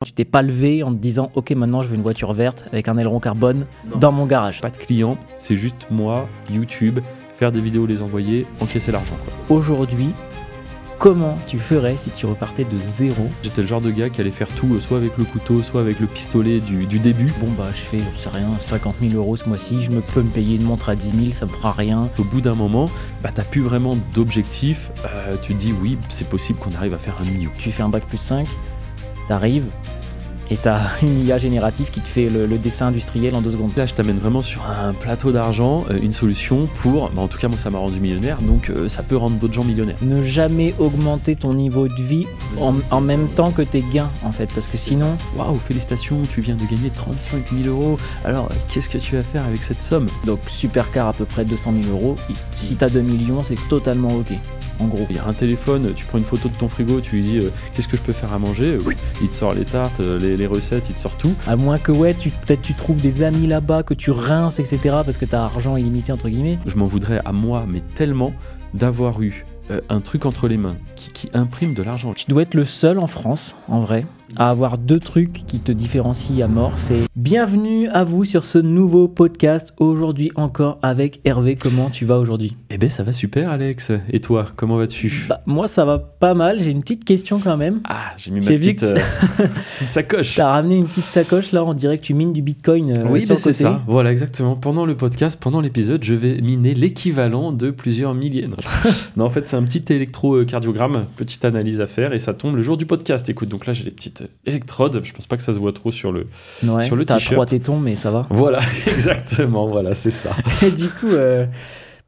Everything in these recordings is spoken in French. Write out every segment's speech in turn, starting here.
Tu t'es pas levé en te disant « Ok, maintenant je veux une voiture verte avec un aileron carbone dans mon garage. Pas de clients, c'est juste moi, YouTube, faire des vidéos, les envoyer, encaisser l'argent, quoi. » Aujourd'hui, comment tu ferais si tu repartais de zéro? J'étais le genre de gars qui allait faire tout, soit avec le couteau, soit avec le pistolet du début. Bon bah je fais, je sais rien, 50 000 euros ce mois-ci, je peux me payer une montre à 10 000, ça me fera rien. Au bout d'un moment, t'as plus vraiment d'objectif. Tu te dis oui, c'est possible qu'on arrive à faire 1 million. Tu fais un bac plus 5, t'arrives et t'as une IA générative qui te fait le dessin industriel en 2 secondes. Là, je t'amène vraiment sur un plateau d'argent, une solution pour, en tout cas moi ça m'a rendu millionnaire, donc ça peut rendre d'autres gens millionnaires. Ne jamais augmenter ton niveau de vie en même temps que tes gains en fait, parce que sinon... Waouh, félicitations, tu viens de gagner 35 000 euros, alors qu'est-ce que tu vas faire avec cette somme? Donc supercar à peu près 200 000 euros, si t'as 2 millions c'est totalement ok. En gros, il y a un téléphone, tu prends une photo de ton frigo, tu lui dis qu'est-ce que je peux faire à manger, il te sort les tartes, les recettes, il te sort tout. À moins que peut-être tu trouves des amis là-bas, que tu rinces, etc. parce que t'as argent illimité entre guillemets. Je m'en voudrais à moi, mais tellement, d'avoir eu un truc entre les mains qui imprime de l'argent. Tu dois être le seul en France, en vrai, à avoir 2 trucs qui te différencient à mort. C'est bienvenue à vous sur ce nouveau podcast. Aujourd'hui encore avec Hervé. Comment tu vas aujourd'hui? Eh ben ça va super Alex. Et toi, comment vas-tu? Moi ça va pas mal. J'ai une petite question quand même. Ah, j'ai mis ma petite sacoche. T'as ramené une petite sacoche là, on dirait que tu mines du bitcoin oui, sur le côté. C'est ça. Voilà, exactement. Pendant le podcast, pendant l'épisode, je vais miner l'équivalent de plusieurs milliers. Non, en fait, c'est un petit électrocardiogramme, petite analyse à faire et ça tombe le jour du podcast. Écoute, donc là, j'ai les petites électrodes. Je pense pas que ça se voit trop sur le t-shirt. T'as 3 tétons, mais ça va. Voilà, exactement. Voilà, c'est ça. Et du coup,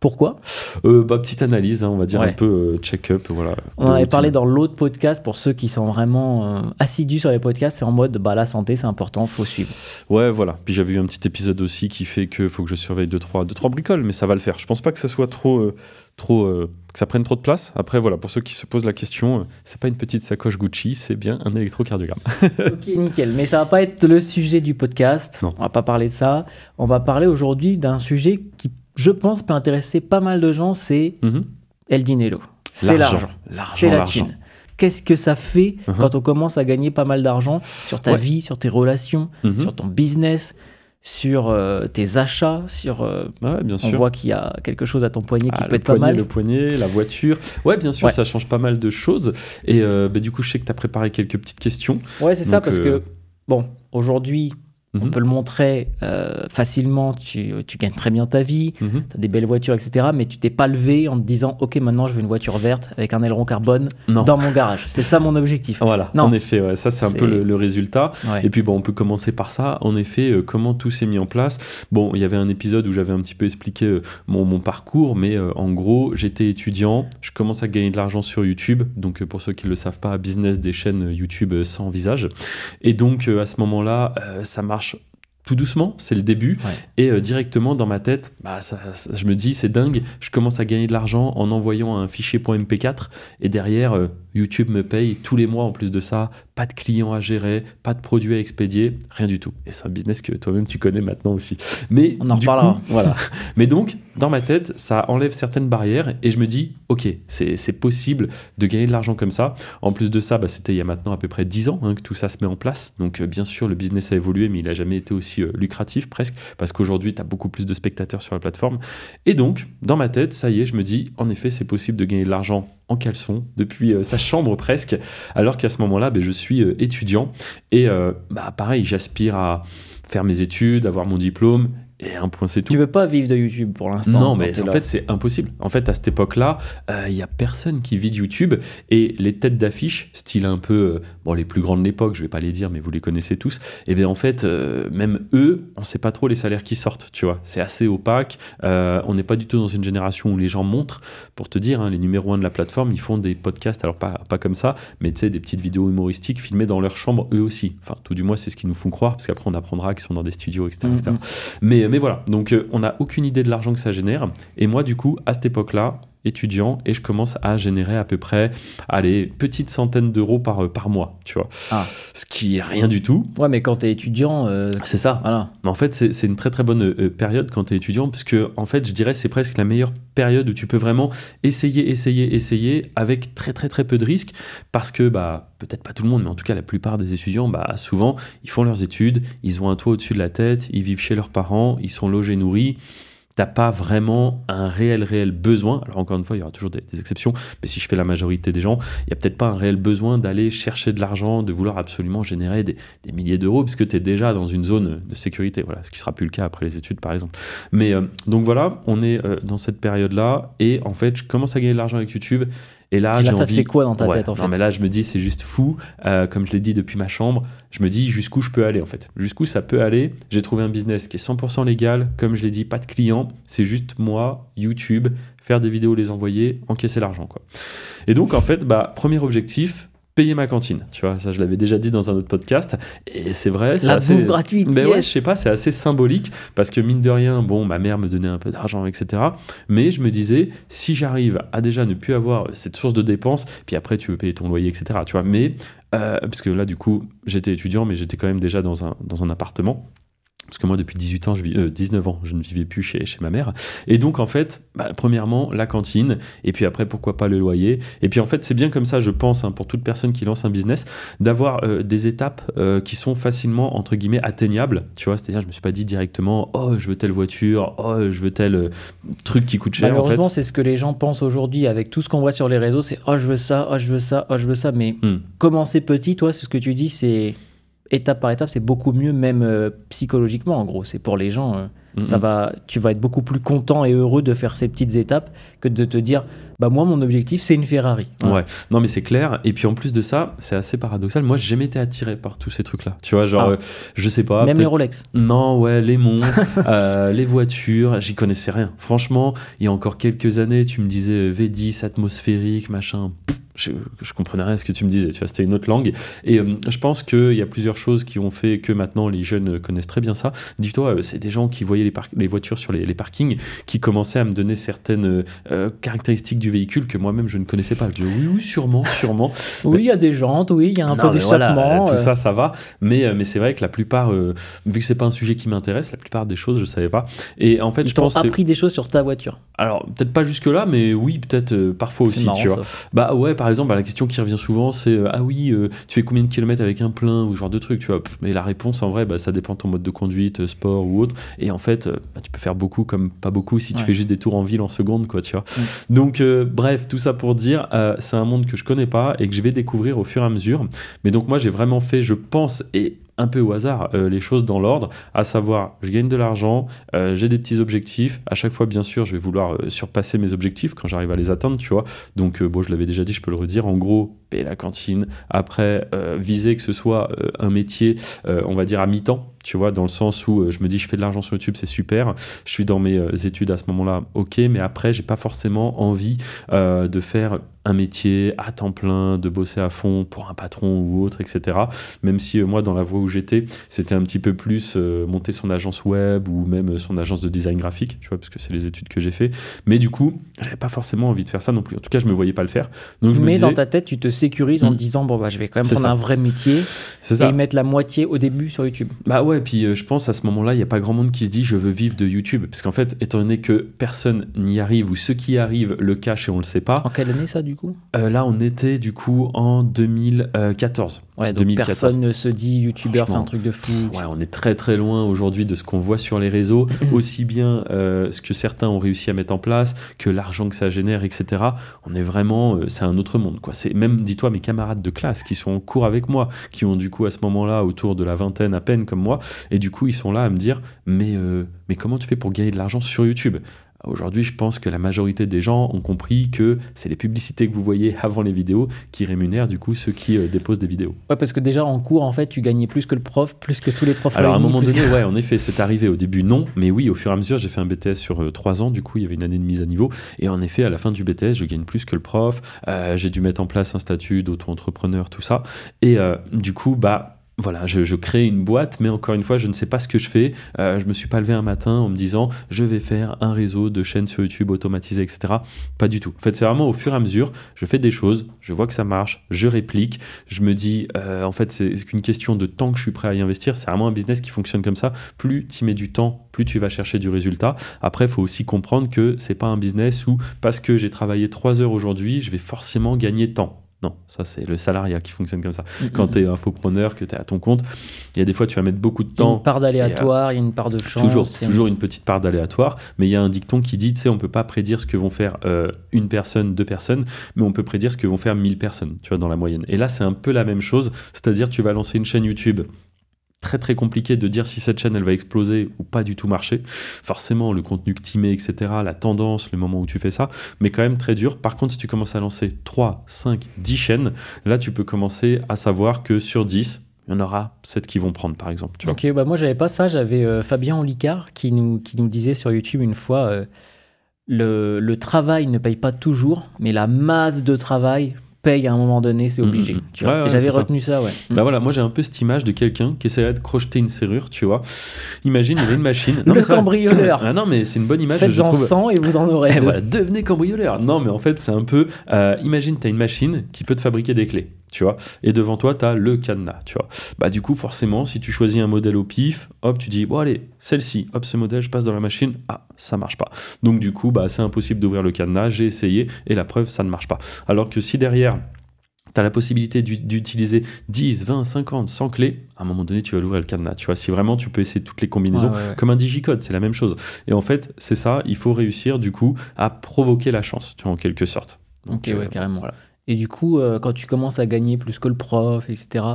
pourquoi? Petite analyse, on va dire un peu check-up. Voilà, on en avait parlé dans l'autre podcast. Pour ceux qui sont vraiment assidus sur les podcasts, c'est en mode la santé, c'est important, faut suivre. Ouais, voilà. Puis j'avais eu un petit épisode aussi qui fait qu'il faut que je surveille 2-3 bricoles, mais ça va le faire. Je pense pas que ça soit trop que ça prenne trop de place. Après, voilà, pour ceux qui se posent la question, c'est pas une petite sacoche Gucci, c'est bien un électrocardiogramme. Ok, nickel. Mais ça va pas être le sujet du podcast. Non. On va pas parler de ça. On va parler aujourd'hui d'un sujet qui, je pense, peut intéresser pas mal de gens. C'est El Dinero. C'est l'argent. C'est la thune. Qu'est-ce que ça fait quand on commence à gagner pas mal d'argent sur ta vie, sur tes relations, sur ton business, sur tes achats, sur bien sûr. On voit qu'il y a quelque chose à ton poignet qui peut être pas mal. Le poignet, la voiture. Ouais, bien sûr, ça change pas mal de choses. Et du coup, je sais que tu as préparé quelques petites questions. Ouais, c'est ça, parce que, aujourd'hui, on peut le montrer facilement, tu gagnes très bien ta vie, tu as des belles voitures, etc. Mais tu t'es pas levé en te disant « Ok, maintenant je veux une voiture verte avec un aileron carbone dans mon garage. » C'est ça mon objectif. Voilà, en effet, ça c'est un peu le résultat. Ouais. Et puis on peut commencer par ça. En effet, comment tout s'est mis en place. Bon, il y avait un épisode où j'avais un petit peu expliqué mon parcours, mais en gros, j'étais étudiant, je commence à gagner de l'argent sur YouTube. Donc pour ceux qui ne le savent pas, business des chaînes YouTube sans visage. Et donc à ce moment-là, ça marche tout doucement, c'est le début, et directement dans ma tête, je me dis c'est dingue, je commence à gagner de l'argent en envoyant un fichier .mp4 et derrière YouTube me paye tous les mois en plus de ça, pas de clients à gérer, pas de produits à expédier, rien du tout. Et c'est un business que toi-même tu connais maintenant aussi. Mais on en reparlera. Voilà. Mais donc, dans ma tête, ça enlève certaines barrières et je me dis, ok, c'est possible de gagner de l'argent comme ça. En plus de ça, c'était il y a maintenant à peu près 10 ans que tout ça se met en place. Donc bien sûr, le business a évolué, mais il n'a jamais été aussi lucratif presque, parce qu'aujourd'hui, tu as beaucoup plus de spectateurs sur la plateforme. Et donc, dans ma tête, ça y est, je me dis, en effet, c'est possible de gagner de l'argent en caleçon, depuis sa chambre presque, alors qu'à ce moment-là, je suis étudiant et pareil, j'aspire à faire mes études, avoir mon diplôme. Et un point, c'est tout. Tu veux pas vivre de YouTube pour l'instant? Non, mais en fait, c'est impossible. En fait, à cette époque-là, il y a personne qui vit de YouTube. Et les têtes d'affiche, style un peu, les plus grands de l'époque, je vais pas les dire, mais vous les connaissez tous. Et bien, en fait, même eux, on sait pas trop les salaires qui sortent, tu vois. C'est assez opaque. On n'est pas du tout dans une génération où les gens montrent. Pour te dire, les numéros 1 de la plateforme, ils font des podcasts, alors pas comme ça, mais tu sais, des petites vidéos humoristiques filmées dans leur chambre, eux aussi. Enfin, tout du moins, c'est ce qu'ils nous font croire, parce qu'après, on apprendra qu'ils sont dans des studios, etc. etc. Mais voilà, donc on n'a aucune idée de l'argent que ça génère. Et moi, du coup, à cette époque-là, étudiant et je commence à générer à peu près, allez, petite centaine d'euros par mois, tu vois. Ce qui est rien du tout. Ouais, mais quand t'es étudiant... C'est ça. Voilà. Mais en fait, c'est une très très bonne période quand t'es étudiant, parce que en fait, je dirais c'est presque la meilleure période où tu peux vraiment essayer avec très très très peu de risques, parce que peut-être pas tout le monde, mais en tout cas la plupart des étudiants, souvent ils font leurs études, ils ont un toit au-dessus de la tête, ils vivent chez leurs parents, ils sont logés, nourris. T'as pas vraiment un réel besoin. Alors encore une fois, il y aura toujours des exceptions, mais si je fais la majorité des gens, il y a peut-être pas un réel besoin d'aller chercher de l'argent, de vouloir absolument générer des milliers d'euros, puisque tu es déjà dans une zone de sécurité. Voilà, ce qui sera plus le cas après les études, par exemple. Mais donc voilà, on est dans cette période-là, et en fait, je commence à gagner de l'argent avec YouTube. Et là, ça te fait quoi dans ta tête en fait? Non, mais là, je me dis, c'est juste fou. Comme je l'ai dit depuis ma chambre, je me dis jusqu'où je peux aller en fait. Jusqu'où ça peut aller. J'ai trouvé un business qui est 100% légal. Comme je l'ai dit, pas de clients. C'est juste moi, YouTube, faire des vidéos, les envoyer, encaisser l'argent, quoi. Et donc, en fait, premier objectif, payer ma cantine, tu vois, ça je l'avais déjà dit dans un autre podcast, et c'est vrai, c'est bouffe gratuite. Mais ouais, je sais pas, c'est assez symbolique, parce que mine de rien, ma mère me donnait un peu d'argent, etc. Mais je me disais, si j'arrive à déjà ne plus avoir cette source de dépenses, puis après tu veux payer ton loyer, etc. Tu vois, mais parce que là du coup, j'étais étudiant, mais j'étais quand même déjà dans un appartement. Parce que moi, depuis 19 ans, je ne vivais plus chez ma mère. Et donc, en fait, premièrement, la cantine. Et puis après, pourquoi pas le loyer. Et puis, en fait, c'est bien comme ça, je pense, pour toute personne qui lance un business, d'avoir des étapes qui sont facilement, entre guillemets, atteignables. Tu vois, c'est-à-dire, je ne me suis pas dit directement, oh, je veux telle voiture, oh, je veux tel truc qui coûte cher. Malheureusement, c'est ce que les gens pensent aujourd'hui avec tout ce qu'on voit sur les réseaux. C'est, oh, je veux ça, oh, je veux ça, oh, je veux ça. Mais commencer petit, toi, c'est ce que tu dis, c'est... étape par étape, c'est beaucoup mieux, même psychologiquement, en gros. C'est pour les gens, tu vas être beaucoup plus content et heureux de faire ces petites étapes que de te dire, moi, mon objectif, c'est une Ferrari. Ouais, non, mais c'est clair. Et puis, en plus de ça, c'est assez paradoxal. Moi, j'ai jamais été attiré par tous ces trucs-là. Tu vois, genre, je sais pas. Même les Rolex. Non, ouais, les montres, les voitures, j'y connaissais rien. Franchement, il y a encore quelques années, tu me disais V10, atmosphérique, machin. Je comprenais rien à ce que tu me disais, tu vois, c'était une autre langue. Et je pense qu'il y a plusieurs choses qui ont fait que maintenant les jeunes connaissent très bien ça. Dis-toi, c'est des gens qui voyaient les voitures sur les parkings, qui commençaient à me donner certaines caractéristiques du véhicule que moi-même je ne connaissais pas. Je dis oui, sûrement. Oui, il y a des jantes, oui, il y a un peu d'échappement. Tout ça va. Mais c'est vrai que la plupart, vu que c'est pas un sujet qui m'intéresse, la plupart des choses, je savais pas. Et en fait, je pense appris des choses sur ta voiture. Alors, peut-être pas jusque-là, mais oui, peut-être parfois aussi, marrant, tu vois. Ouais, par exemple, la question qui revient souvent, c'est tu fais combien de kilomètres avec un plein ou ce genre de truc, tu vois. Mais la réponse, en vrai, ça dépend de ton mode de conduite, sport ou autre. Et en fait, tu peux faire beaucoup comme pas beaucoup si tu fais juste des tours en ville en seconde, quoi, tu vois. Donc, bref, tout ça pour dire, c'est un monde que je connais pas et que je vais découvrir au fur et à mesure. Mais donc, moi, j'ai vraiment fait, je pense, et un peu au hasard, les choses dans l'ordre, à savoir, je gagne de l'argent, j'ai des petits objectifs, à chaque fois, bien sûr, je vais vouloir surpasser mes objectifs quand j'arrive à les atteindre, tu vois, donc je l'avais déjà dit, je peux le redire, en gros, payer la cantine, après, viser que ce soit un métier, on va dire à mi-temps, tu vois, dans le sens où je me dis, je fais de l'argent sur YouTube, c'est super, je suis dans mes études à ce moment-là, ok, mais après, j'ai pas forcément envie de faire un métier à temps plein, de bosser à fond pour un patron ou autre, etc. Même si moi, dans la voie où j'étais, c'était un petit peu plus monter son agence web ou même son agence de design graphique, tu vois, parce que c'est les études que j'ai fait. Mais du coup, j'avais pas forcément envie de faire ça non plus. En tout cas, je me voyais pas le faire. Donc, mais dans ta tête, tu te sécurises en te disant, je vais quand même prendre un vrai métier et y mettre la moitié au début sur YouTube. Ouais, puis je pense à ce moment-là, il n'y a pas grand monde qui se dit, je veux vivre de YouTube. Parce qu'en fait, étant donné que personne n'y arrive ou ceux qui y arrivent le cachent et on le sait pas. En quelle année ça, du coup ? Là, on était du coup en 2014. Ouais, donc 2014. Personne ne se dit youtubeur, c'est un truc de fou. Ouais, on est très très loin aujourd'hui de ce qu'on voit sur les réseaux, aussi bien ce que certains ont réussi à mettre en place, que l'argent que ça génère, etc. On est vraiment, c'est un autre monde, quoi. C'est même, dis-toi, mes camarades de classe qui sont en cours avec moi, qui ont du coup à ce moment-là autour de la vingtaine à peine comme moi, et du coup ils sont là à me dire, mais comment tu fais pour gagner de l'argent sur YouTube ? Aujourd'hui, je pense que la majorité des gens ont compris que c'est les publicités que vous voyez avant les vidéos qui rémunèrent du coup ceux qui déposent des vidéos. Ouais, parce que déjà en cours, en fait, tu gagnais plus que le prof, plus que tous les profs. Alors à un moment donné, ouais, en effet, c'est arrivé. Au début, non, mais oui, au fur et à mesure, j'ai fait un BTS sur 3 ans. Du coup, il y avait une année de mise à niveau. Et en effet, à la fin du BTS, je gagne plus que le prof. J'ai dû mettre en place un statut d'auto-entrepreneur, tout ça. Et du coup, voilà, je crée une boîte, mais encore une fois, je ne sais pas ce que je fais. Je me suis pas levé un matin en me disant je vais faire un réseau de chaînes sur YouTube automatisé, etc. Pas du tout. En fait, c'est vraiment au fur et à mesure, je fais des choses, je vois que ça marche, je réplique, je me dis, en fait, c'est qu'une question de temps que je suis prêt à y investir. C'est vraiment un business qui fonctionne comme ça. Plus tu mets du temps, plus tu vas chercher du résultat. Après, il faut aussi comprendre que c'est pas un business où parce que j'ai travaillé 3 heures aujourd'hui, je vais forcément gagner tant. Non, ça c'est le salariat qui fonctionne comme ça. Quand tu es infopreneur, que tu es à ton compte, il y a des fois tu vas mettre beaucoup de temps. Il y a une part d'aléatoire, il y a une part de chance. Toujours une petite part d'aléatoire, mais il y a un dicton qui dit, tu sais, on peut pas prédire ce que vont faire une personne, 2 personnes, mais on peut prédire ce que vont faire 1000 personnes, tu vois, dans la moyenne. Et là, c'est un peu la même chose, c'est-à-dire tu vas lancer une chaîne YouTube. Très très compliqué de dire si cette chaîne elle va exploser ou pas du tout marcher. Forcément, le contenu que tu mets, etc., la tendance, le moment où tu fais ça, mais quand même très dur. Par contre, si tu commences à lancer 3, 5, 10 chaînes, là tu peux commencer à savoir que sur 10, il y en aura 7 qui vont prendre, par exemple. Tu vois. Ok, bah moi j'avais pas ça, j'avais Fabien Olicard qui nous disait sur YouTube une fois le travail ne paye pas toujours, mais la masse de travail paye à un moment donné, c'est obligé. Tu vois. Ouais, et j'avais retenu ça, ouais. Bah voilà, moi j'ai un peu cette image de quelqu'un qui essaierait de crocheter une serrure, tu vois. Imagine, il a une machine. Non, le cambrioleur. Ah non, mais c'est une bonne image. Faites-en 100 et vous en aurez. Voilà, devenez cambrioleur. Non, mais en fait, c'est un peu. Imagine, tu as une machine qui peut te fabriquer des clés. Tu vois, et devant toi, tu as le cadenas, tu vois. Bah, du coup, forcément, si tu choisis un modèle au pif, hop, tu dis, bon, allez, celle-ci, hop, ce modèle, je passe dans la machine, ah, ça marche pas. Donc, du coup, bah, c'est impossible d'ouvrir le cadenas, j'ai essayé, et la preuve, ça ne marche pas. Alors que si derrière, tu as la possibilité d'utiliser 10, 20, 50, 100 clés, à un moment donné, tu vas l'ouvrir le cadenas. Tu vois, si vraiment tu peux essayer toutes les combinaisons, comme un digicode, c'est la même chose. Et en fait, c'est ça, il faut réussir, du coup, à provoquer la chance, tu vois, en quelque sorte. Donc, ok, ouais, carrément. Voilà. Et du coup, quand tu commences à gagner plus que le prof, etc.,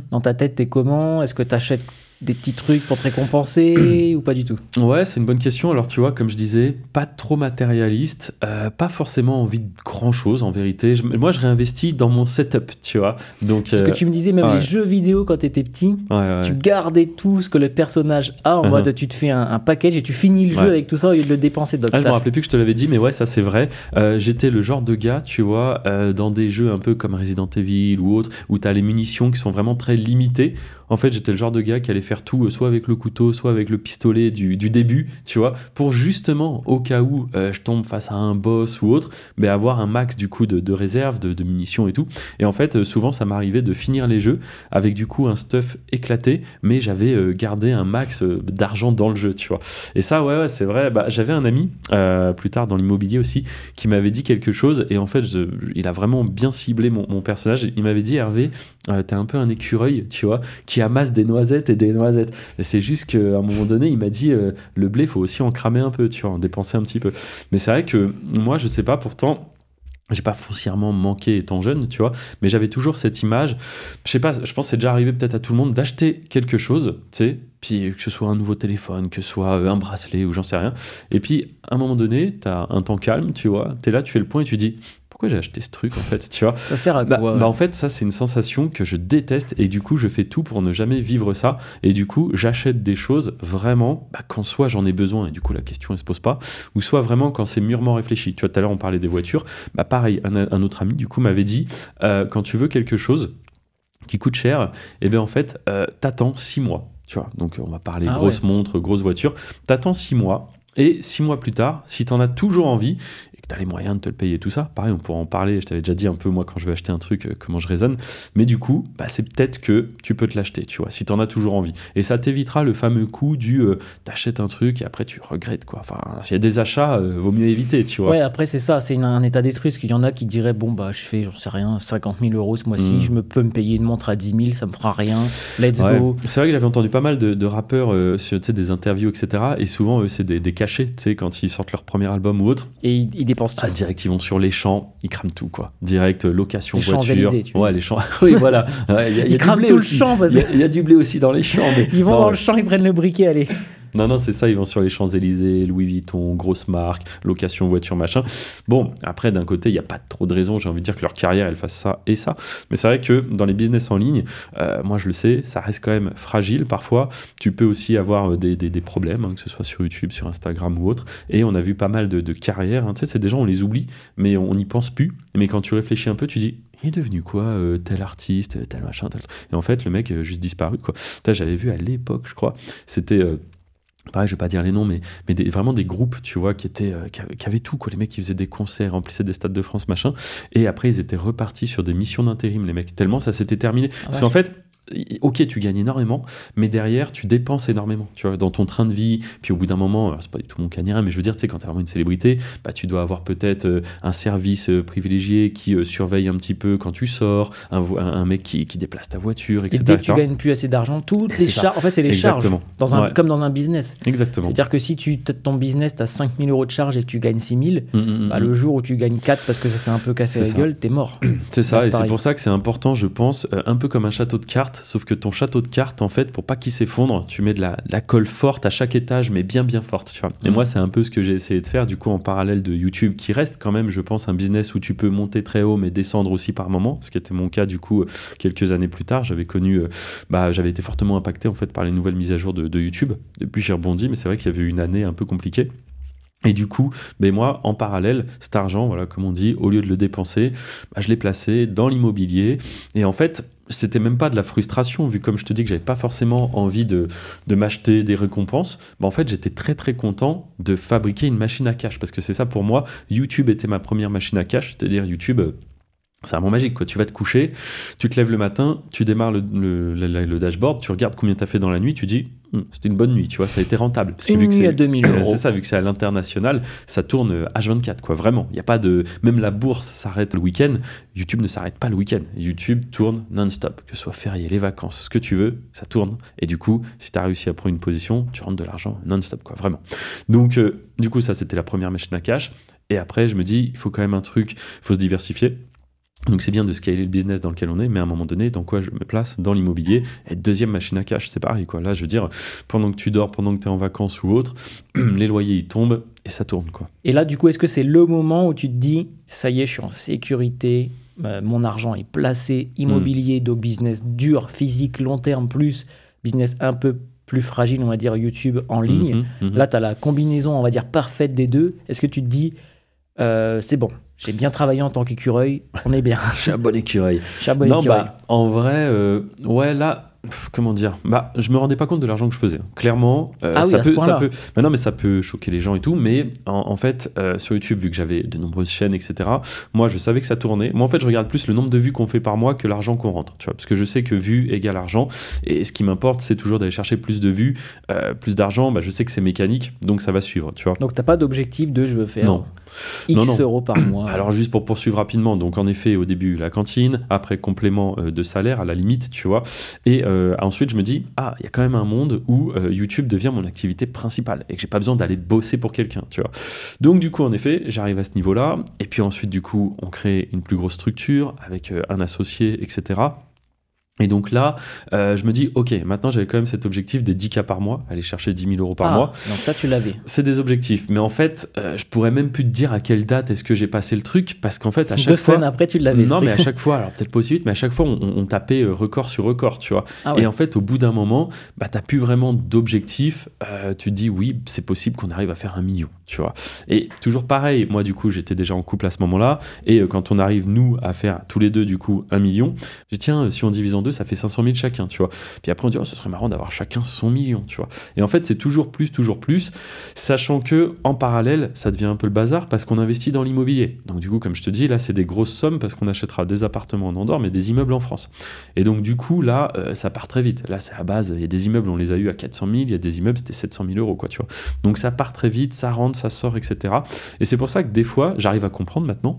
dans ta tête, t'es comment ? Est-ce que tu achètes des petits trucs pour te récompenser ou pas du tout ? Ouais, c'est une bonne question. Alors, tu vois, comme je disais, pas trop matérialiste, pas forcément envie de grand-chose, en vérité. Moi, je réinvestis dans mon setup, tu vois. Donc, ce que tu me disais, même les jeux vidéo, quand tu étais petit, tu gardais tout ce que le personnage a, en mode, tu te fais un package et tu finis le jeu avec tout ça au lieu de le dépenser. Je me rappelais plus que je te l'avais dit, mais ouais, ça c'est vrai. J'étais le genre de gars, tu vois, dans des jeux un peu comme Resident Evil ou autre, où tu as les munitions qui sont vraiment très limitées. En fait, j'étais le genre de gars qui allait faire tout, soit avec le couteau, soit avec le pistolet du début, tu vois, pour justement, au cas où je tombe face à un boss ou autre, avoir un max du coup de réserve, de munitions et tout. Et en fait, souvent, ça m'arrivait de finir les jeux avec du coup un stuff éclaté, mais j'avais gardé un max d'argent dans le jeu, tu vois. Et ça, ouais, c'est vrai. J'avais un ami, plus tard dans l'immobilier aussi, qui m'avait dit quelque chose, et en fait, il a vraiment bien ciblé mon personnage. Il m'avait dit, Hervé, t'es un peu un écureuil, tu vois, qui amasse des noisettes et des noisettes. Et c'est juste qu'à un moment donné, il m'a dit, le blé, faut aussi en cramer un peu, tu vois, en dépenser un petit peu. Mais c'est vrai que moi, je sais pas, pourtant, j'ai pas foncièrement manqué étant jeune, tu vois, mais j'avais toujours cette image, je sais pas, je pense que c'est déjà arrivé peut-être à tout le monde, d'acheter quelque chose, tu sais, puis que ce soit un nouveau téléphone, que ce soit un bracelet ou j'en sais rien, et puis à un moment donné, t'as un temps calme, tu vois, t'es là, tu fais le point et tu dis, pourquoi j'ai acheté ce truc en fait, tu vois. Ça sert à quoi en fait, ça c'est une sensation que je déteste et du coup je fais tout pour ne jamais vivre ça et du coup j'achète des choses vraiment quand soit j'en ai besoin et du coup la question elle se pose pas, ou soit vraiment quand c'est mûrement réfléchi. Tu vois, tout à l'heure on parlait des voitures, pareil, un autre ami du coup m'avait dit quand tu veux quelque chose qui coûte cher, et bien en fait t'attends 6 mois, tu vois, donc on va parler grosse montre, grosse voiture, t'attends 6 mois et 6 mois plus tard, si t'en as toujours envie et que t'as les moyens de te le payer tout ça, pareil, on pourra en parler, je t'avais déjà dit un peu moi quand je veux acheter un truc, comment je raisonne, mais du coup, c'est peut-être que tu peux te l'acheter, tu vois, si t'en as toujours envie. Et ça t'évitera le fameux coup du t'achètes un truc et après tu regrettes, quoi. Enfin, s'il y a des achats, vaut mieux éviter, tu vois. Ouais, après c'est ça, c'est un état d'esprit, parce qu'il y en a qui diraient, bon je fais, j'en sais rien, 50 000 € ce mois-ci, je peux me payer une montre à 10 000, ça me fera rien, let's go. C'est vrai que j'avais entendu pas mal de rappeurs sur des interviews, etc. Et souvent, c'est des cachets, tu sais, quand ils sortent leur premier album ou autre. Et ils dépensent tout. Direct, ils vont sur les champs, ils crament tout, quoi. Direct, location, les voiture. Champs-Élysées, tu vois. Les champs. Oui, voilà. Ils crament tout le champ. Il y a du blé aussi dans les champs. Mais... Ils vont dans le champ, ils prennent le briquet, allez. Non, c'est ça, ils vont sur les Champs-Élysées, Louis Vuitton, grosse marque, location, voiture, machin. Bon, après, d'un côté, il n'y a pas trop de raison, j'ai envie de dire que leur carrière, elle fasse ça et ça. Mais c'est vrai que dans les business en ligne, moi je le sais, ça reste quand même fragile parfois. Tu peux aussi avoir des problèmes, que ce soit sur YouTube, sur Instagram ou autre. Et on a vu pas mal de carrières. Tu sais, c'est des gens, on les oublie, mais on n'y pense plus. Mais quand tu réfléchis un peu, tu dis, il est devenu quoi, tel artiste, tel machin, tel... Et en fait, le mec juste disparu, quoi. J'avais vu à l'époque, je crois, c'était... pareil, je vais pas dire les noms, mais vraiment des groupes, tu vois, qui avaient tout, quoi. Les mecs qui faisaient des concerts, remplissaient des stades de France, machin. Et après, ils étaient repartis sur des missions d'intérim, les mecs. Tellement ça s'était terminé. Parce qu'en fait, ok, tu gagnes énormément, mais derrière, tu dépenses énormément, tu vois, dans ton train de vie. Puis au bout d'un moment, c'est pas du tout mon cas ni rien, mais je veux dire, tu sais, quand t'es vraiment une célébrité, bah, tu dois avoir peut-être un service privilégié qui surveille un petit peu quand tu sors, un mec qui déplace ta voiture, etc. Et dès que tu gagnes plus assez d'argent, toutes les charges, en fait, c'est les charges, comme dans un business. Exactement. C'est-à-dire que si ton business, tu as 5 000 € de charges et que tu gagnes 6 000, le jour où tu gagnes 4 parce que ça s'est un peu cassé la gueule, t'es mort. C'est ça, et c'est pour ça que c'est important, je pense, un peu comme un château de cartes, sauf que ton château de cartes, en fait, pour pas qu'il s'effondre, tu mets de la colle forte à chaque étage, mais bien forte, tu vois. Et moi, c'est un peu ce que j'ai essayé de faire, du coup, en parallèle de YouTube, qui reste quand même, je pense, un business où tu peux monter très haut, mais descendre aussi par moment, ce qui était mon cas, du coup, quelques années plus tard. J'avais j'avais été fortement impacté, en fait, par les nouvelles mises à jour de YouTube. Depuis, j'ai rebondi, mais c'est vrai qu'il y avait eu une année un peu compliquée. Et du coup, moi, en parallèle, cet argent, voilà, comme on dit, au lieu de le dépenser, je l'ai placé dans l'immobilier. Et en fait, c'était même pas de la frustration, vu comme je te dis que j'avais pas forcément envie de m'acheter des récompenses. En fait, j'étais très très content de fabriquer une machine à cash, parce que c'est ça pour moi. YouTube était ma première machine à cash, c'est-à-dire YouTube... C'est un moment magique, quoi. Tu vas te coucher, tu te lèves le matin, tu démarres le dashboard, tu regardes combien tu as fait dans la nuit, tu dis c'était une bonne nuit, tu vois, ça a été rentable. Parce que une nuit à 2 000 €. C'est ça, vu que c'est à l'international, ça tourne H24, quoi, vraiment. Il y a pas de... Même la bourse s'arrête le week-end, YouTube ne s'arrête pas le week-end. YouTube tourne non-stop, que ce soit férié, les vacances, ce que tu veux, ça tourne. Et du coup, si tu as réussi à prendre une position, tu rentres de l'argent non-stop, quoi, vraiment. Donc, du coup, ça, c'était la première machine à cash. Et après, je me dis, il faut quand même un truc, il faut se diversifier. Donc c'est bien de scaler le business dans lequel on est, mais à un moment donné, dans quoi je me place? Dans l'immobilier. Et deuxième machine à cash, c'est pareil, quoi. Là, je veux dire, pendant que tu dors, pendant que tu es en vacances ou autre, les loyers, ils tombent et ça tourne, quoi. Et là, du coup, est-ce que c'est le moment où tu te dis, ça y est, je suis en sécurité, mon argent est placé, immobilier, donc business dur, physique, long terme, plus business un peu plus fragile, on va dire YouTube en ligne. Là, tu as la combinaison, on va dire, parfaite des deux. Est-ce que tu te dis, c'est bon, j'ai bien travaillé en tant qu'écureuil, on est bien. Je suis un bon écureuil. Non, en vrai, ouais, là, comment dire, je me rendais pas compte de l'argent que je faisais. Clairement, ça peut choquer les gens et tout, mais en fait, sur YouTube, vu que j'avais de nombreuses chaînes, etc., moi, je savais que ça tournait. Moi, en fait, je regarde plus le nombre de vues qu'on fait par mois que l'argent qu'on rentre, tu vois, parce que je sais que vue égale argent, et ce qui m'importe, c'est toujours d'aller chercher plus de vues, plus d'argent. Je sais que c'est mécanique, donc ça va suivre, tu vois. Donc, t'as pas d'objectif de je veux faire X euros par mois. Alors, juste pour poursuivre rapidement, donc en effet, au début, la cantine, après complément de salaire, à la limite, tu vois, et ensuite, je me dis, il y a quand même un monde où YouTube devient mon activité principale et que j'ai pas besoin d'aller bosser pour quelqu'un, tu vois. Donc, du coup, en effet, j'arrive à ce niveau-là. Et puis ensuite, du coup, on crée une plus grosse structure avec un associé, etc. Et donc là, je me dis, ok, maintenant j'avais quand même cet objectif des 10K par mois, aller chercher 10 000 € par mois. Donc ça, tu l'avais. C'est des objectifs. Mais en fait, je pourrais même plus te dire à quelle date est-ce que j'ai passé le truc, parce qu'en fait, à chaque fois... 2 semaines après, tu l'avais. Non, mais à chaque fois, alors peut-être pas aussi vite, mais à chaque fois, on tapait record sur record, tu vois. Et en fait, au bout d'un moment, t'as plus vraiment d'objectif. Tu te dis, oui, c'est possible qu'on arrive à faire 1 million, tu vois. Et toujours pareil, moi, du coup, j'étais déjà en couple à ce moment-là. Et quand on arrive, nous, à faire tous les deux, du coup, 1 million, je dis, tiens, si on divise en deux, ça fait 500 000 chacun, tu vois. Puis après, on dit, ce serait marrant d'avoir chacun 100 millions, tu vois. Et en fait, c'est toujours plus, sachant que en parallèle, ça devient un peu le bazar parce qu'on investit dans l'immobilier. Donc, du coup, comme je te dis, là, c'est des grosses sommes parce qu'on achètera des appartements en Andorre, mais des immeubles en France. Et donc, du coup, là, ça part très vite. Là, c'est à base, il y a des immeubles, on les a eu à 400 000, il y a des immeubles, c'était 700 000 €, quoi, tu vois. Donc, ça part très vite, ça rentre, ça sort, etc. Et c'est pour ça que des fois, j'arrive à comprendre maintenant,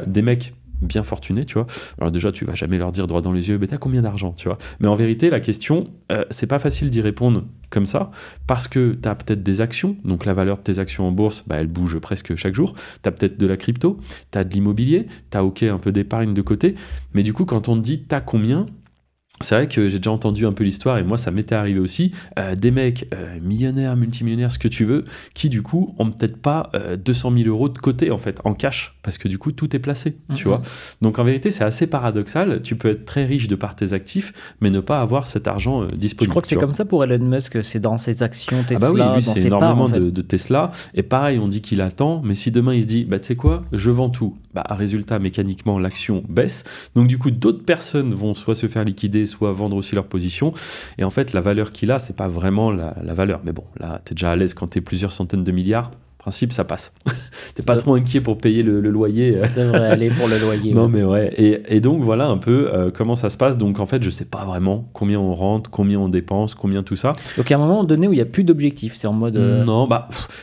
des mecs bien fortunés, tu vois. Alors déjà, tu vas jamais leur dire droit dans les yeux, mais t'as combien d'argent, tu vois. Mais en vérité, la question, c'est pas facile d'y répondre comme ça, parce que t'as peut-être des actions, donc la valeur de tes actions en bourse, elle bouge presque chaque jour. T'as peut-être de la crypto, t'as de l'immobilier, t'as un peu d'épargne de côté, mais du coup, quand on te dit t'as combien, c'est vrai que j'ai déjà entendu un peu l'histoire, et moi ça m'était arrivé aussi, des mecs millionnaires, multimillionnaires, ce que tu veux, qui du coup ont peut-être pas 200 000 € de côté en fait, en cash, parce que du coup tout est placé, tu vois. Donc en vérité c'est assez paradoxal, tu peux être très riche de par tes actifs, mais ne pas avoir cet argent disponible. Je crois que c'est comme ça pour Elon Musk, c'est dans ses actions Tesla, oui, lui, dans c'est ses énormément parts, en fait. de Tesla, et pareil on dit qu'il attend, mais si demain il se dit, tu sais quoi, je vends tout, résultat, mécaniquement, l'action baisse. Donc du coup, d'autres personnes vont soit se faire liquider, soit vendre aussi leur position. Et en fait, la valeur qu'il a, c'est pas vraiment la valeur. Mais bon, là, t'es déjà à l'aise quand t'es plusieurs centaines de milliards. Principe, ça passe. T'es pas trop inquiet pour payer le loyer. Ça devrait aller pour le loyer. Non, mais ouais. Et donc, voilà un peu comment ça se passe. Donc, en fait, je sais pas vraiment combien on rentre, combien on dépense, combien tout ça. Donc, il y a un moment donné où il n'y a plus d'objectif. C'est en mode... Non,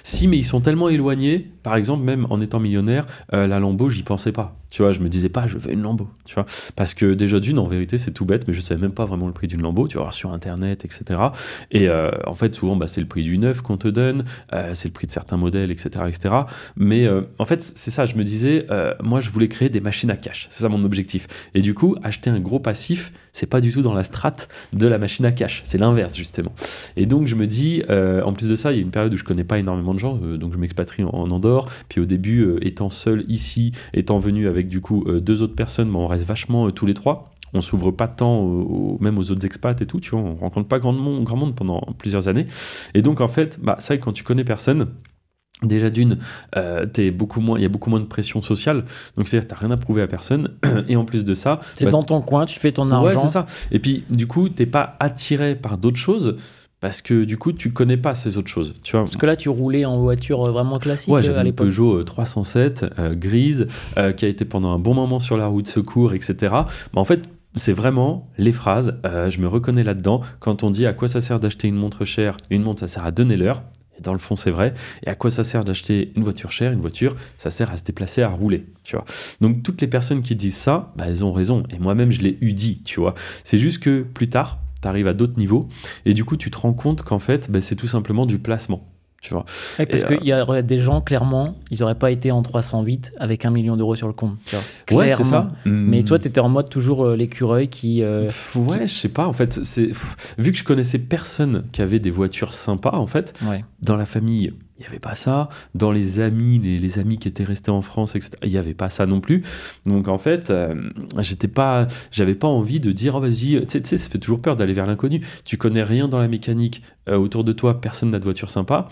si, mais ils sont tellement éloignés. Par exemple, même en étant millionnaire, la Lambo, j'y pensais pas. Tu vois, je me disais pas, je veux une Lambo. Tu vois, parce que déjà d'une, en vérité, c'est tout bête, mais je savais même pas vraiment le prix d'une Lambo. Tu vas voir sur Internet, etc. Et en fait, souvent, c'est le prix du neuf qu'on te donne, c'est le prix de certains modèles, etc., etc. Mais en fait, c'est ça. Je me disais, moi, je voulais créer des machines à cash. C'est ça mon objectif. Et du coup, acheter un gros passif, c'est pas du tout dans la strate de la machine à cash. C'est l'inverse, justement. Et donc, je me dis, en plus de ça, il y a une période où je connais pas énormément de gens, donc je m'expatrie en Andorre. Puis au début, étant seul ici, étant venu avec du coup 2 autres personnes, mais on reste vachement tous les 3. On s'ouvre pas tant même aux autres expats et tout, tu vois, on rencontre pas grand monde pendant plusieurs années. Et donc en fait, c'est vrai que quand tu connais personne, déjà d'une, il y a beaucoup moins de pression sociale, donc c'est-à-dire que t'as rien à prouver à personne, et en plus de ça... C'est dans ton coin, tu fais ton argent. Ouais, c'est ça. Et puis du coup, t'es pas attiré par d'autres choses, parce que du coup, tu connais pas ces autres choses. Tu vois. Parce que là, tu roulais en voiture vraiment classique j'avais à une l'époque. Peugeot 307 grise, qui a été pendant un bon moment sur la roue de secours, etc. Mais en fait, c'est vraiment les phrases, je me reconnais là-dedans, quand on dit à quoi ça sert d'acheter une montre chère, une montre ça sert à donner l'heure, et dans le fond c'est vrai, et à quoi ça sert d'acheter une voiture chère, une voiture ça sert à se déplacer, à rouler, tu vois. Donc toutes les personnes qui disent ça, elles ont raison, et moi-même je l'ai eu dit, tu vois. C'est juste que plus tard, tu arrives à d'autres niveaux, et du coup tu te rends compte qu'en fait c'est tout simplement du placement. Tu vois. Oui, parce qu'il y aurait des gens, clairement, ils n'auraient pas été en 308 avec 1 million d'euros sur le compte. Tu vois. Ouais, c'est ça. Mais toi, tu étais en mode toujours l'écureuil qui... Ouais, je sais pas. En fait, vu que je connaissais personne qui avait des voitures sympas, en fait, dans la famille, il n'y avait pas ça. Dans les amis, les amis qui étaient restés en France, etc., il n'y avait pas ça non plus. Donc, en fait, j'avais pas envie de dire, vas-y, tu sais, ça fait toujours peur d'aller vers l'inconnu. Tu connais rien dans la mécanique. Autour de toi, personne n'a de voiture sympa.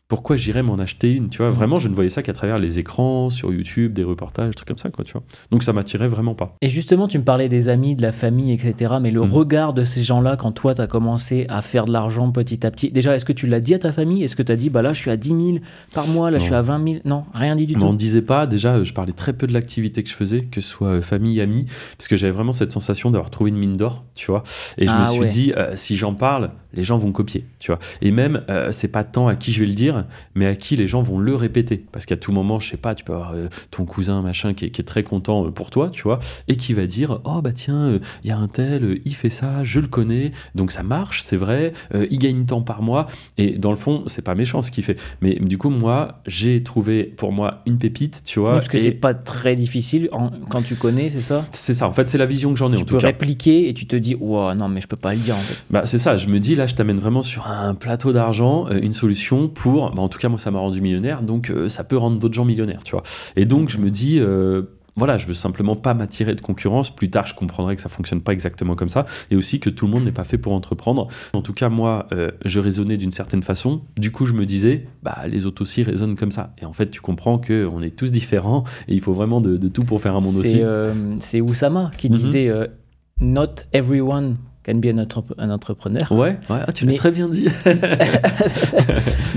Pourquoi j'irais m'en acheter une, tu vois. Vraiment, je ne voyais ça qu'à travers les écrans, sur YouTube, des reportages, des trucs comme ça, quoi, tu vois. Donc ça m'attirait vraiment pas. Et justement, tu me parlais des amis, de la famille, etc. Mais le regard de ces gens-là, quand toi, tu as commencé à faire de l'argent petit à petit, déjà, est-ce que tu l'as dit à ta famille? Est-ce que tu as dit, là, je suis à 10 000 par mois, là, je suis à 20 000? Non, rien dit du tout. On ne disait pas. Déjà, je parlais très peu de l'activité que je faisais, que ce soit famille, amis, parce que j'avais vraiment cette sensation d'avoir trouvé une mine d'or, tu vois. Et je me suis dit, si j'en parle, les gens vont copier, tu vois. Et même, c'est pas tant à qui je vais le dire, mais à qui les gens vont le répéter. Parce qu'à tout moment, je sais pas, tu peux avoir ton cousin, machin, qui est très content pour toi, tu vois, et qui va dire, oh bah tiens, il y a un tel, il fait ça, je le connais, donc ça marche, c'est vrai, il gagne tant par mois. Et dans le fond, c'est pas méchant ce qu'il fait. Mais du coup, moi, j'ai trouvé pour moi une pépite, tu vois. Parce que c'est pas très difficile quand tu connais, c'est ça? C'est ça, en fait, c'est la vision que j'en ai, en tout cas. Tu peux répliquer et tu te dis, wow, non, mais je peux pas le dire, en fait. C'est ça, je me dis, là, je t'amène vraiment sur un plateau d'argent, une solution pour, en tout cas, moi, ça m'a rendu millionnaire, donc ça peut rendre d'autres gens millionnaires, tu vois. Et donc, je me dis... voilà, je veux simplement pas m'attirer de concurrence. Plus tard, je comprendrai que ça fonctionne pas exactement comme ça, et aussi que tout le monde n'est pas fait pour entreprendre. En tout cas, moi, je raisonnais d'une certaine façon. Du coup, je me disais, les autres aussi raisonnent comme ça. Et en fait, tu comprends que on est tous différents, et il faut vraiment de tout pour faire un monde aussi. C'est Oussama qui disait Not everyone can be un entrepreneur. Ouais, tu l'as très bien dit.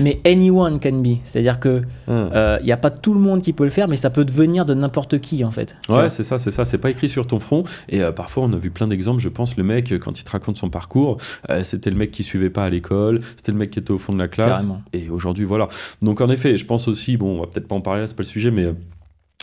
Mais anyone can be. C'est-à-dire que y a pas tout le monde qui peut le faire, mais ça peut devenir de n'importe qui, en fait. Ouais, c'est ça. C'est pas écrit sur ton front. Et parfois, on a vu plein d'exemples. Je pense, le mec, quand il te raconte son parcours, c'était le mec qui suivait pas à l'école, c'était le mec qui était au fond de la classe. Carrément. Et aujourd'hui, voilà. Donc, en effet, je pense aussi, on va peut-être pas en parler là, c'est pas le sujet, mais...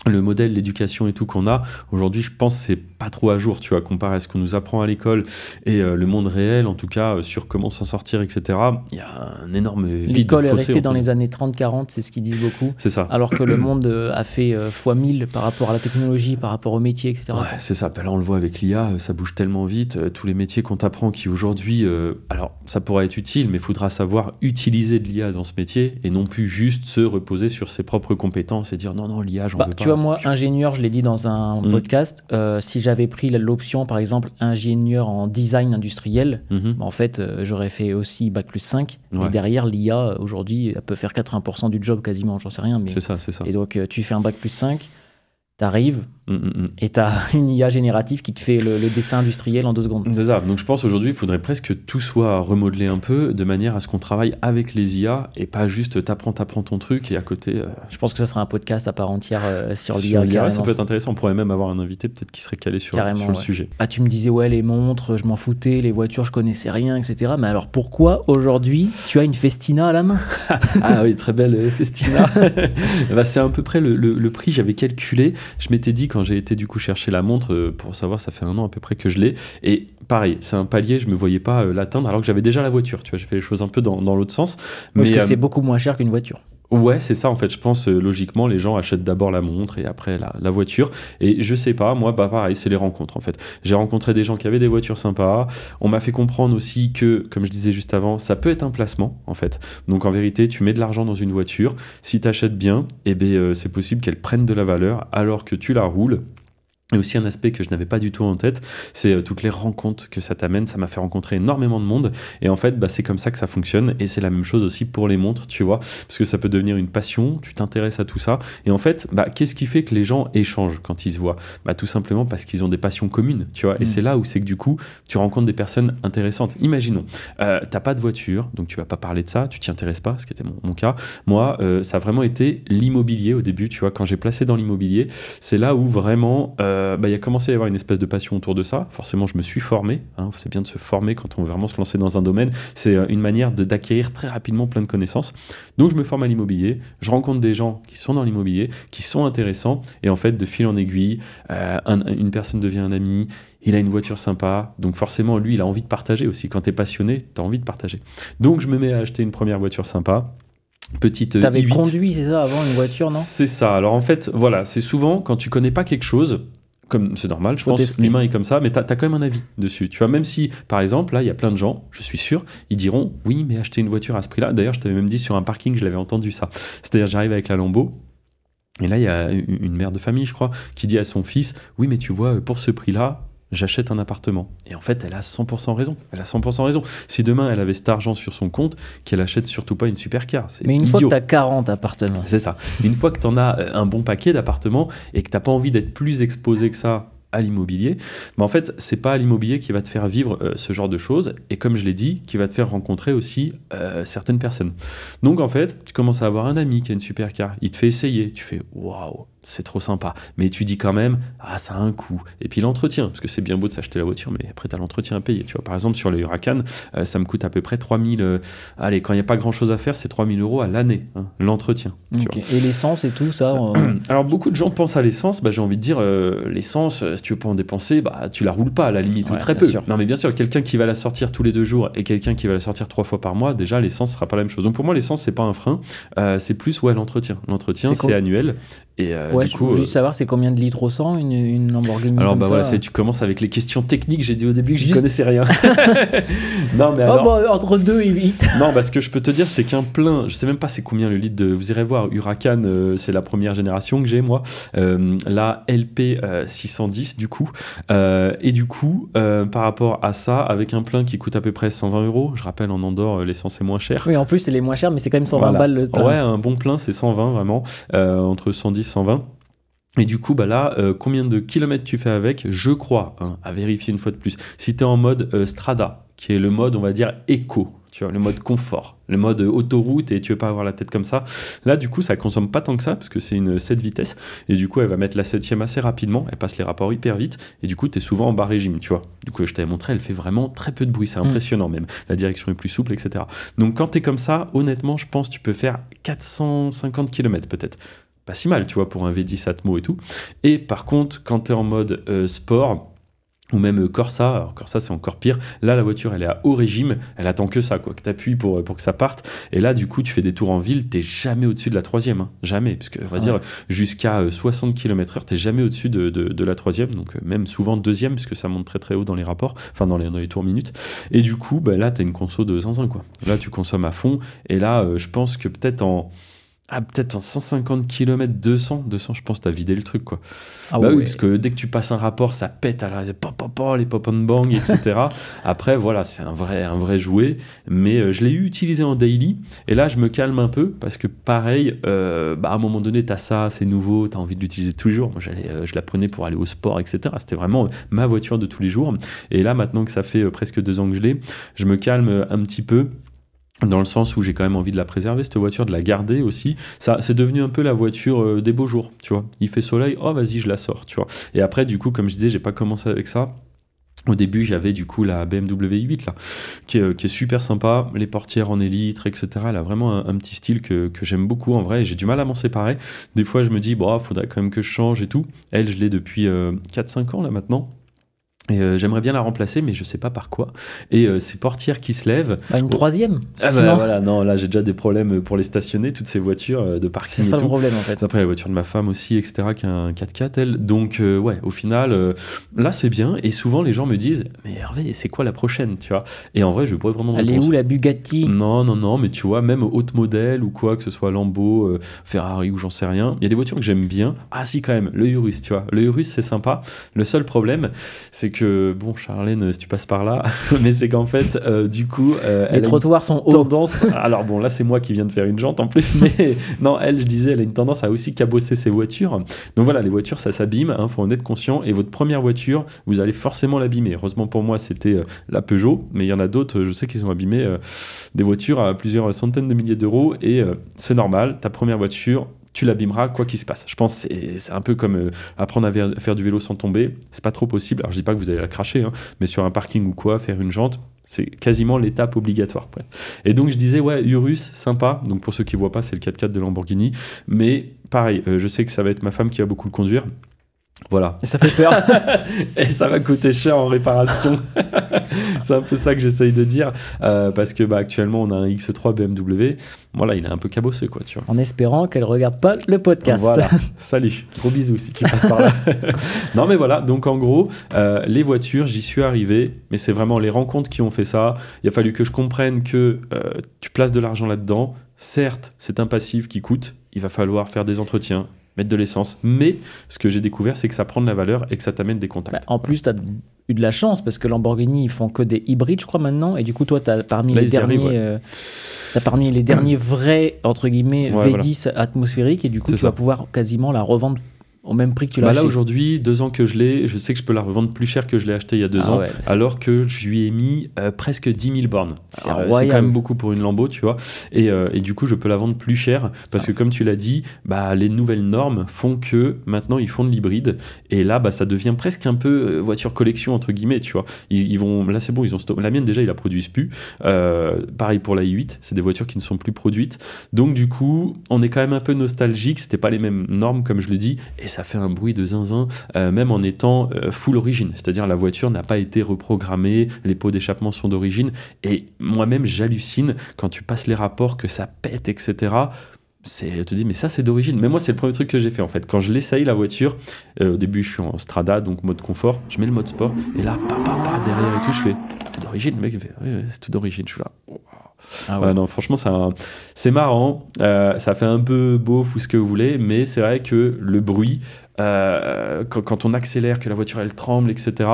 le modèle, l'éducation et tout qu'on a, aujourd'hui, je pense que c'est pas trop à jour, tu vois, comparé à ce qu'on nous apprend à l'école et le monde réel, en tout cas, sur comment s'en sortir, etc. Il y a un énorme vide. L'école est restée dans les années 30-40, c'est ce qu'ils disent beaucoup. C'est ça. Alors que le monde a fait fois 1000 par rapport à la technologie, par rapport au métier, etc. Ouais, c'est ça. Là, on le voit avec l'IA, ça bouge tellement vite. Tous les métiers qu'on t'apprend qui aujourd'hui, alors ça pourra être utile, mais il faudra savoir utiliser de l'IA dans ce métier et non plus juste se reposer sur ses propres compétences et dire non, l'IA, j'en veux pas. Tu vois, moi, ingénieur, je l'ai dit dans un podcast, si j'avais pris l'option, par exemple, ingénieur en design industriel, en fait, j'aurais fait aussi Bac+5. Et derrière, l'IA, aujourd'hui, elle peut faire 80% du job quasiment, j'en sais rien. Mais... C'est ça. Et donc, tu fais un Bac+5, T'arrives et t'as une IA générative qui te fait le dessin industriel en 2 secondes. C'est ça. Donc je pense aujourd'hui, il faudrait presque que tout soit remodelé un peu de manière à ce qu'on travaille avec les IA et pas juste t'apprends ton truc et à côté. Je pense que ça sera un podcast à part entière sur l'IA. Ça peut être intéressant. On pourrait même avoir un invité peut-être qui serait calé sur le sujet. Ah, tu me disais, ouais, les montres, je m'en foutais, les voitures, je connaissais rien, etc. Mais alors pourquoi aujourd'hui tu as une Festina à la main? Ah oui, très belle Festina. Bah, c'est à peu près le prix, j'avais calculé. Je m'étais dit quand j'ai été du coup chercher la montre pour savoir, ça fait 1 an à peu près que je l'ai. Et pareil, c'est un palier, je me voyais pas l'atteindre alors que j'avais déjà la voiture. Tu vois, j'ai fait les choses un peu dans l'autre sens. Parce que c'est beaucoup moins cher qu'une voiture. Ouais, c'est ça en fait. Je pense logiquement, les gens achètent d'abord la montre et après la voiture. Et je sais pas, moi, bah pareil, c'est les rencontres en fait. J'ai rencontré des gens qui avaient des voitures sympas. On m'a fait comprendre aussi que, comme je disais juste avant, ça peut être un placement en fait. Donc en vérité, tu mets de l'argent dans une voiture. Si tu achètes bien, eh ben, c'est possible qu'elle prenne de la valeur alors que tu la roules. Et aussi un aspect que je n'avais pas du tout en tête, c'est toutes les rencontres que ça t'amène. Ça m'a fait rencontrer énormément de monde. Et en fait, bah, c'est comme ça que ça fonctionne. Et c'est la même chose aussi pour les montres, tu vois. Parce que ça peut devenir une passion, tu t'intéresses à tout ça. Et en fait, bah, qu'est-ce qui fait que les gens échangent quand ils se voient? Bah, tout simplement parce qu'ils ont des passions communes, tu vois. Et c'est là où c'est que du coup, tu rencontres des personnes intéressantes. Imaginons, t'as pas de voiture, donc tu vas pas parler de ça, tu t'y intéresses pas, ce qui était mon cas. Moi, ça a vraiment été l'immobilier au début, tu vois. Quand j'ai placé dans l'immobilier, c'est là où vraiment... il a commencé à y avoir une espèce de passion autour de ça. Forcément, je me suis formé. C'est bien de se former quand on veut vraiment se lancer dans un domaine. C'est une manière d'acquérir très rapidement plein de connaissances. Donc, je me forme à l'immobilier. Je rencontre des gens qui sont dans l'immobilier, qui sont intéressants. Et en fait, de fil en aiguille, une personne devient un ami. Il a une voiture sympa. Donc, forcément, lui, il a envie de partager aussi. Quand tu es passionné, tu as envie de partager. Donc, je me mets à acheter une première voiture sympa. T'avais conduit, c'est ça, avant une voiture, non? C'est ça. Alors, en fait, voilà, c'est souvent quand tu connais pas quelque chose... Comme c'est normal, je pense, l'humain est comme ça, mais tu as quand même un avis dessus. Tu vois, même si, par exemple, là, il y a plein de gens, je suis sûr, ils diront, oui, mais acheter une voiture à ce prix-là. D'ailleurs, je t'avais même dit sur un parking, je l'avais entendu ça. C'est-à-dire, j'arrive avec la Lambo, et là, il y a une mère de famille, je crois, qui dit à son fils, oui, mais tu vois, pour ce prix-là, j'achète un appartement. Et en fait, elle a 100% raison. Elle a 100% raison. Si demain, elle avait cet argent sur son compte, qu'elle achète surtout pas une supercar. Mais une fois que tu as 40 appartements. C'est ça. Une fois que tu en as un bon paquet d'appartements et que tu n'as pas envie d'être plus exposé que ça à l'immobilier, mais en fait, c'est pas l'immobilier qui va te faire vivre ce genre de choses, et comme je l'ai dit, qui va te faire rencontrer aussi certaines personnes. Donc en fait, tu commences à avoir un ami qui a une supercar, il te fait essayer, tu fais waouh, c'est trop sympa, mais tu dis quand même, ah, ça a un coût. Et puis l'entretien, parce que c'est bien beau de s'acheter la voiture, mais après, tu as l'entretien à payer. Tu vois, par exemple, sur le Huracan, ça me coûte à peu près 3000, allez, quand il n'y a pas grand-chose à faire, c'est 3000 € à l'année, hein, l'entretien. Okay. Et l'essence et tout ça Alors, beaucoup de gens pensent à l'essence, bah, j'ai envie de dire, l'essence, si tu veux pas en dépenser, bah, tu la roules pas, à la limite, ou très peu. Sûr. Non, mais bien sûr, quelqu'un qui va la sortir tous les 2 jours et quelqu'un qui va la sortir 3 fois par mois, déjà, l'essence sera pas la même chose. Donc, pour moi, l'essence, c'est pas un frein, c'est plus, l'entretien. L'entretien, c'est annuel. Et du coup, juste savoir, c'est combien de litres au 100 une Lamborghini? Alors, comme bah ça, voilà, tu commences avec les questions techniques. J'ai dit au début que j'y connaissais rien. Non, mais alors... entre 2 et 8. Non, bah, ce que je peux te dire, c'est qu'un plein, je sais même pas c'est combien le litre de. Vous irez voir, Huracan, c'est la première génération que j'ai, moi. La LP 610, du coup. Et du coup, par rapport à ça, avec un plein qui coûte à peu près 120 €, je rappelle, en Andorre, l'essence est moins chère. Oui, en plus, c'est les moins chers, mais c'est quand même 120 balles le plein. Ouais, un bon plein, c'est 120, vraiment. Entre 110 120. Et du coup, bah là, combien de kilomètres tu fais avec? Je crois, à vérifier une fois de plus. Si tu es en mode Strada, qui est le mode, on va dire, éco, tu vois, le mode confort, le mode autoroute et tu veux pas avoir la tête comme ça. Là, du coup, ça consomme pas tant que ça parce que c'est une 7 vitesses et du coup, elle va mettre la 7e assez rapidement. Elle passe les rapports hyper vite et du coup, tu es souvent en bas régime, tu vois. Du coup, je t'avais montré, elle fait vraiment très peu de bruit. C'est impressionnant même. La direction est plus souple, etc. Donc, quand tu es comme ça, honnêtement, je pense que tu peux faire 450 km peut-être. Pas si mal, tu vois, pour un V10 Atmo et tout. Et par contre, quand tu es en mode sport, ou même Corsa, alors Corsa c'est encore pire, là la voiture elle est à haut régime, elle attend que ça, quoi, que tu appuies pour que ça parte, et là du coup tu fais des tours en ville, t'es jamais au-dessus de la 3e, hein. Jamais, parce que on va dire jusqu'à 60 km/h, t'es jamais au-dessus de la 3e, donc même souvent 2e, parce que ça monte très très haut dans les rapports, enfin dans les tours minutes, et du coup bah, là t'as une conso de zinzin, quoi. Là tu consommes à fond, et là je pense que peut-être Ah, peut-être en 150 km, 200, je pense que t'as vidé le truc, quoi. Ah bah ouais. oui, parce que dès que tu passes un rapport, ça pète à les pop and bang, etc. Après, voilà, c'est un vrai jouet, mais je l'ai utilisé en daily, et là, je me calme un peu, parce que pareil, à un moment donné, t'as ça, c'est nouveau, t'as envie de l'utiliser tous les jours. Moi, je la prenais pour aller au sport, etc. C'était vraiment ma voiture de tous les jours. Et là, maintenant que ça fait presque 2 ans que je l'ai, je me calme un petit peu, dans le sens où j'ai quand même envie de la préserver, cette voiture, de la garder aussi. Ça, c'est devenu un peu la voiture des beaux jours, tu vois. Il fait soleil, oh vas-y, je la sors, tu vois. Et après, du coup, comme je disais, j'ai pas commencé avec ça. Au début, j'avais du coup la BMW i8 là, qui est super sympa, les portières en élytre, etc. Elle a vraiment un petit style que j'aime beaucoup en vrai, et j'ai du mal à m'en séparer. Des fois, je me dis, bon, faudrait quand même que je change et tout. Elle, je l'ai depuis 4-5 ans là maintenant. Et j'aimerais bien la remplacer, mais je sais pas par quoi. Et ces portières qui se lèvent. Une troisième. Voilà, non, là j'ai déjà des problèmes pour les stationner, toutes ces voitures de parking. C'est ça et tout. le problème en fait. Après la voiture de ma femme aussi, etc., qui a un 4x4 elle. Donc ouais, au final, là c'est bien. Et souvent les gens me disent, mais Hervé, c'est quoi la prochaine, tu vois? Et en vrai, je pourrais vraiment. Elle est où la Bugatti? Non, mais tu vois, même haute modèle ou quoi, que ce soit Lambo, Ferrari ou j'en sais rien. Il y a des voitures que j'aime bien. Ah si, quand même, le Urus, tu vois. Le Urus, c'est sympa. Le seul problème, c'est que bon, Charlène, si tu passes par là, mais c'est qu'en fait, du coup, les trottoirs sont hauts. Tendance. Alors bon, là, c'est moi qui viens de faire une jante en plus, mais non, elle, je disais, elle a une tendance à aussi cabosser ses voitures. Donc voilà, les voitures, ça s'abîme, faut en être conscient. Et votre première voiture, vous allez forcément l'abîmer. Heureusement pour moi, c'était la Peugeot, mais il y en a d'autres, je sais qu'ils ont abîmé des voitures à plusieurs centaines de milliers d'euros, et c'est normal. Ta première voiture, tu l'abîmeras quoi qu'il se passe. Je pense que c'est un peu comme apprendre à faire du vélo sans tomber. C'est pas trop possible. Alors je dis pas que vous allez la cracher, mais sur un parking ou quoi, faire une jante, c'est quasiment l'étape obligatoire. Et donc je disais, ouais, Urus, sympa. Donc pour ceux qui voient pas, c'est le 4x4 de Lamborghini. Mais pareil, je sais que ça va être ma femme qui va beaucoup le conduire. Voilà. Et ça fait peur. Et ça va coûter cher en réparation. C'est un peu ça que j'essaye de dire. Parce que actuellement, on a un X3 BMW. Voilà, il est un peu cabossé, quoi, tu vois. En espérant qu'elle regarde pas le podcast. Voilà. Salut. Gros bisous si tu passes par là. Non, mais voilà. Donc, en gros, les voitures, j'y suis arrivé. Mais c'est vraiment les rencontres qui ont fait ça. Il a fallu que je comprenne que tu places de l'argent là-dedans. Certes, c'est un passif qui coûte. Il va falloir faire des entretiens, mettre de l'essence. Mais ce que j'ai découvert, c'est que ça prend de la valeur et que ça t'amène des contacts. En plus, tu as eu de la chance parce que Lamborghini, ils font que des hybrides, je crois, maintenant. Et du coup, toi, tu as parmi les derniers... T'as parmi les derniers vrais, entre guillemets, V10 atmosphériques, et du coup, tu vas pouvoir quasiment la revendre au même prix que tu l'as acheté. Là, aujourd'hui, 2 ans que je l'ai, je sais que je peux la revendre plus cher que je l'ai acheté il y a 2 ans, alors que je lui ai mis presque 10 000 bornes. C'est quand même beaucoup pour une Lambo, tu vois. Et du coup, je peux la vendre plus cher, parce que comme tu l'as dit, les nouvelles normes font que maintenant, ils font de l'hybride. Et là, ça devient presque un peu voiture collection, entre guillemets, tu vois. Ils vont, là, c'est bon, ils ont stoppé. La mienne, déjà, ils la produisent plus. Pareil pour la i8, c'est des voitures qui ne sont plus produites. Donc, du coup, on est quand même un peu nostalgique. C'était pas les mêmes normes, comme je le dis. Et ça fait un bruit de zinzin, même en étant full origine. C'est-à-dire la voiture n'a pas été reprogrammée, les pots d'échappement sont d'origine. Et moi-même, j'hallucine quand tu passes les rapports, que ça pète, etc. Tu te dis, mais ça, c'est d'origine. Mais moi, c'est le premier truc que j'ai fait, en fait. Quand je l'essaye, la voiture, au début, je suis en Strada, donc mode confort, je mets le mode sport, et là, derrière et tout, je fais, c'est d'origine, le mec, il fait, ouais, c'est tout d'origine. Je suis là, wow. Ah ouais. Non, franchement, c'est marrant, ça fait un peu beauf ou ce que vous voulez, mais c'est vrai que le bruit, quand on accélère, que la voiture elle tremble, etc.,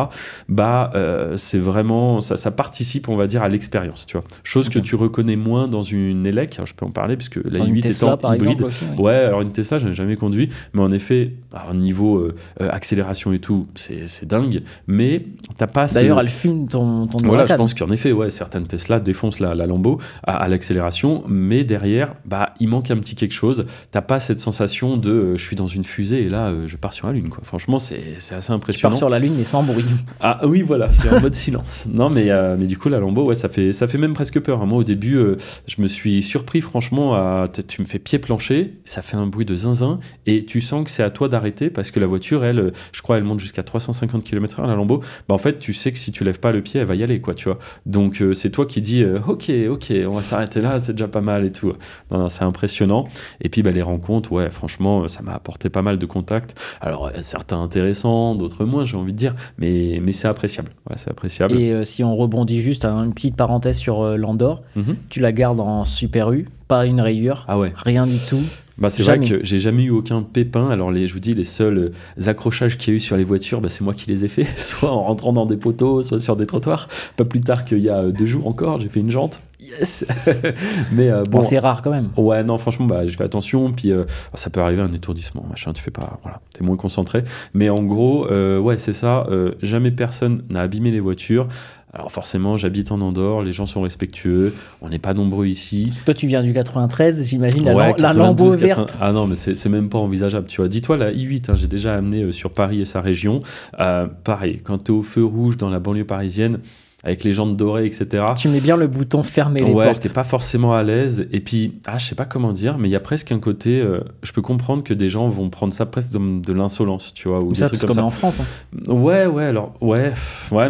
c'est vraiment, ça participe, on va dire, à l'expérience, tu vois. Chose que tu reconnais moins dans une élec, je peux en parler, puisque la i8 étant hybride. Aussi, oui. Ouais, alors une Tesla, je n'ai jamais conduit, mais en effet, au niveau accélération et tout, c'est dingue, mais t'as pas... D'ailleurs, elle filme ton Voilà, je pense qu'en effet, certaines Tesla défoncent la Lambo à l'accélération, mais derrière, il manque un petit quelque chose. T'as pas cette sensation de je suis dans une fusée et là, je pars sur la Lune, quoi. Franchement, c'est assez impressionnant. Tu pars sur la Lune mais sans bruit. Ah oui, voilà, c'est en mode silence. Non, mais du coup, la Lambo, ça fait même presque peur. Moi, au début, je me suis surpris, franchement, tu me fais pied plancher, ça fait un bruit de zinzin, et tu sens que c'est à toi d'arrêter, parce que la voiture, elle, je crois, elle monte jusqu'à 350 km/h, la Lambo. En fait, tu sais que si tu lèves pas le pied, elle va y aller, quoi, tu vois. Donc, c'est toi qui dis, ok, on va s'arrêter là, c'est déjà pas mal et tout. Non, c'est impressionnant. Et puis, les rencontres, franchement, ça m'a apporté pas mal de contacts. Alors, certains intéressants, d'autres moins, j'ai envie de dire, mais c'est appréciable. Ouais, c'est appréciable. Et si on rebondit juste à une petite parenthèse sur l'Andorre, tu la gardes en Super U, pas une rayure, rien du tout. Bah, c'est vrai que j'ai jamais eu aucun pépin. Alors je vous dis, les seuls accrochages qu'il y a eu sur les voitures, bah, c'est moi qui les ai fait, soit en rentrant dans des poteaux, soit sur des trottoirs. Pas plus tard qu'il y a 2 jours encore, j'ai fait une jante. Yes. Mais bon, c'est rare quand même. Ouais, non, franchement, bah, j'ai fait attention. Puis ça peut arriver un étourdissement, machin. Tu fais pas, voilà, t'es moins concentré. Mais en gros, ouais, c'est ça. Jamais personne n'a abîmé les voitures. Alors forcément, j'habite en Andorre, les gens sont respectueux, on n'est pas nombreux ici. Parce que toi, tu viens du 93, j'imagine, la lambeau verte. Ah non, mais c'est même pas envisageable, tu vois. Dis-toi, la I8, hein, j'ai déjà amené sur Paris et sa région. Pareil, quand t'es au feu rouge dans la banlieue parisienne, avec les jantes dorées, etc. Tu mets bien le bouton fermer les portes. Ouais, t'es pas forcément à l'aise. Et puis, je sais pas comment dire, mais il y a presque un côté... je peux comprendre que des gens vont prendre ça presque de l'insolence, tu vois. Ou ça, des trucs comme ça. En France. Hein. Ouais,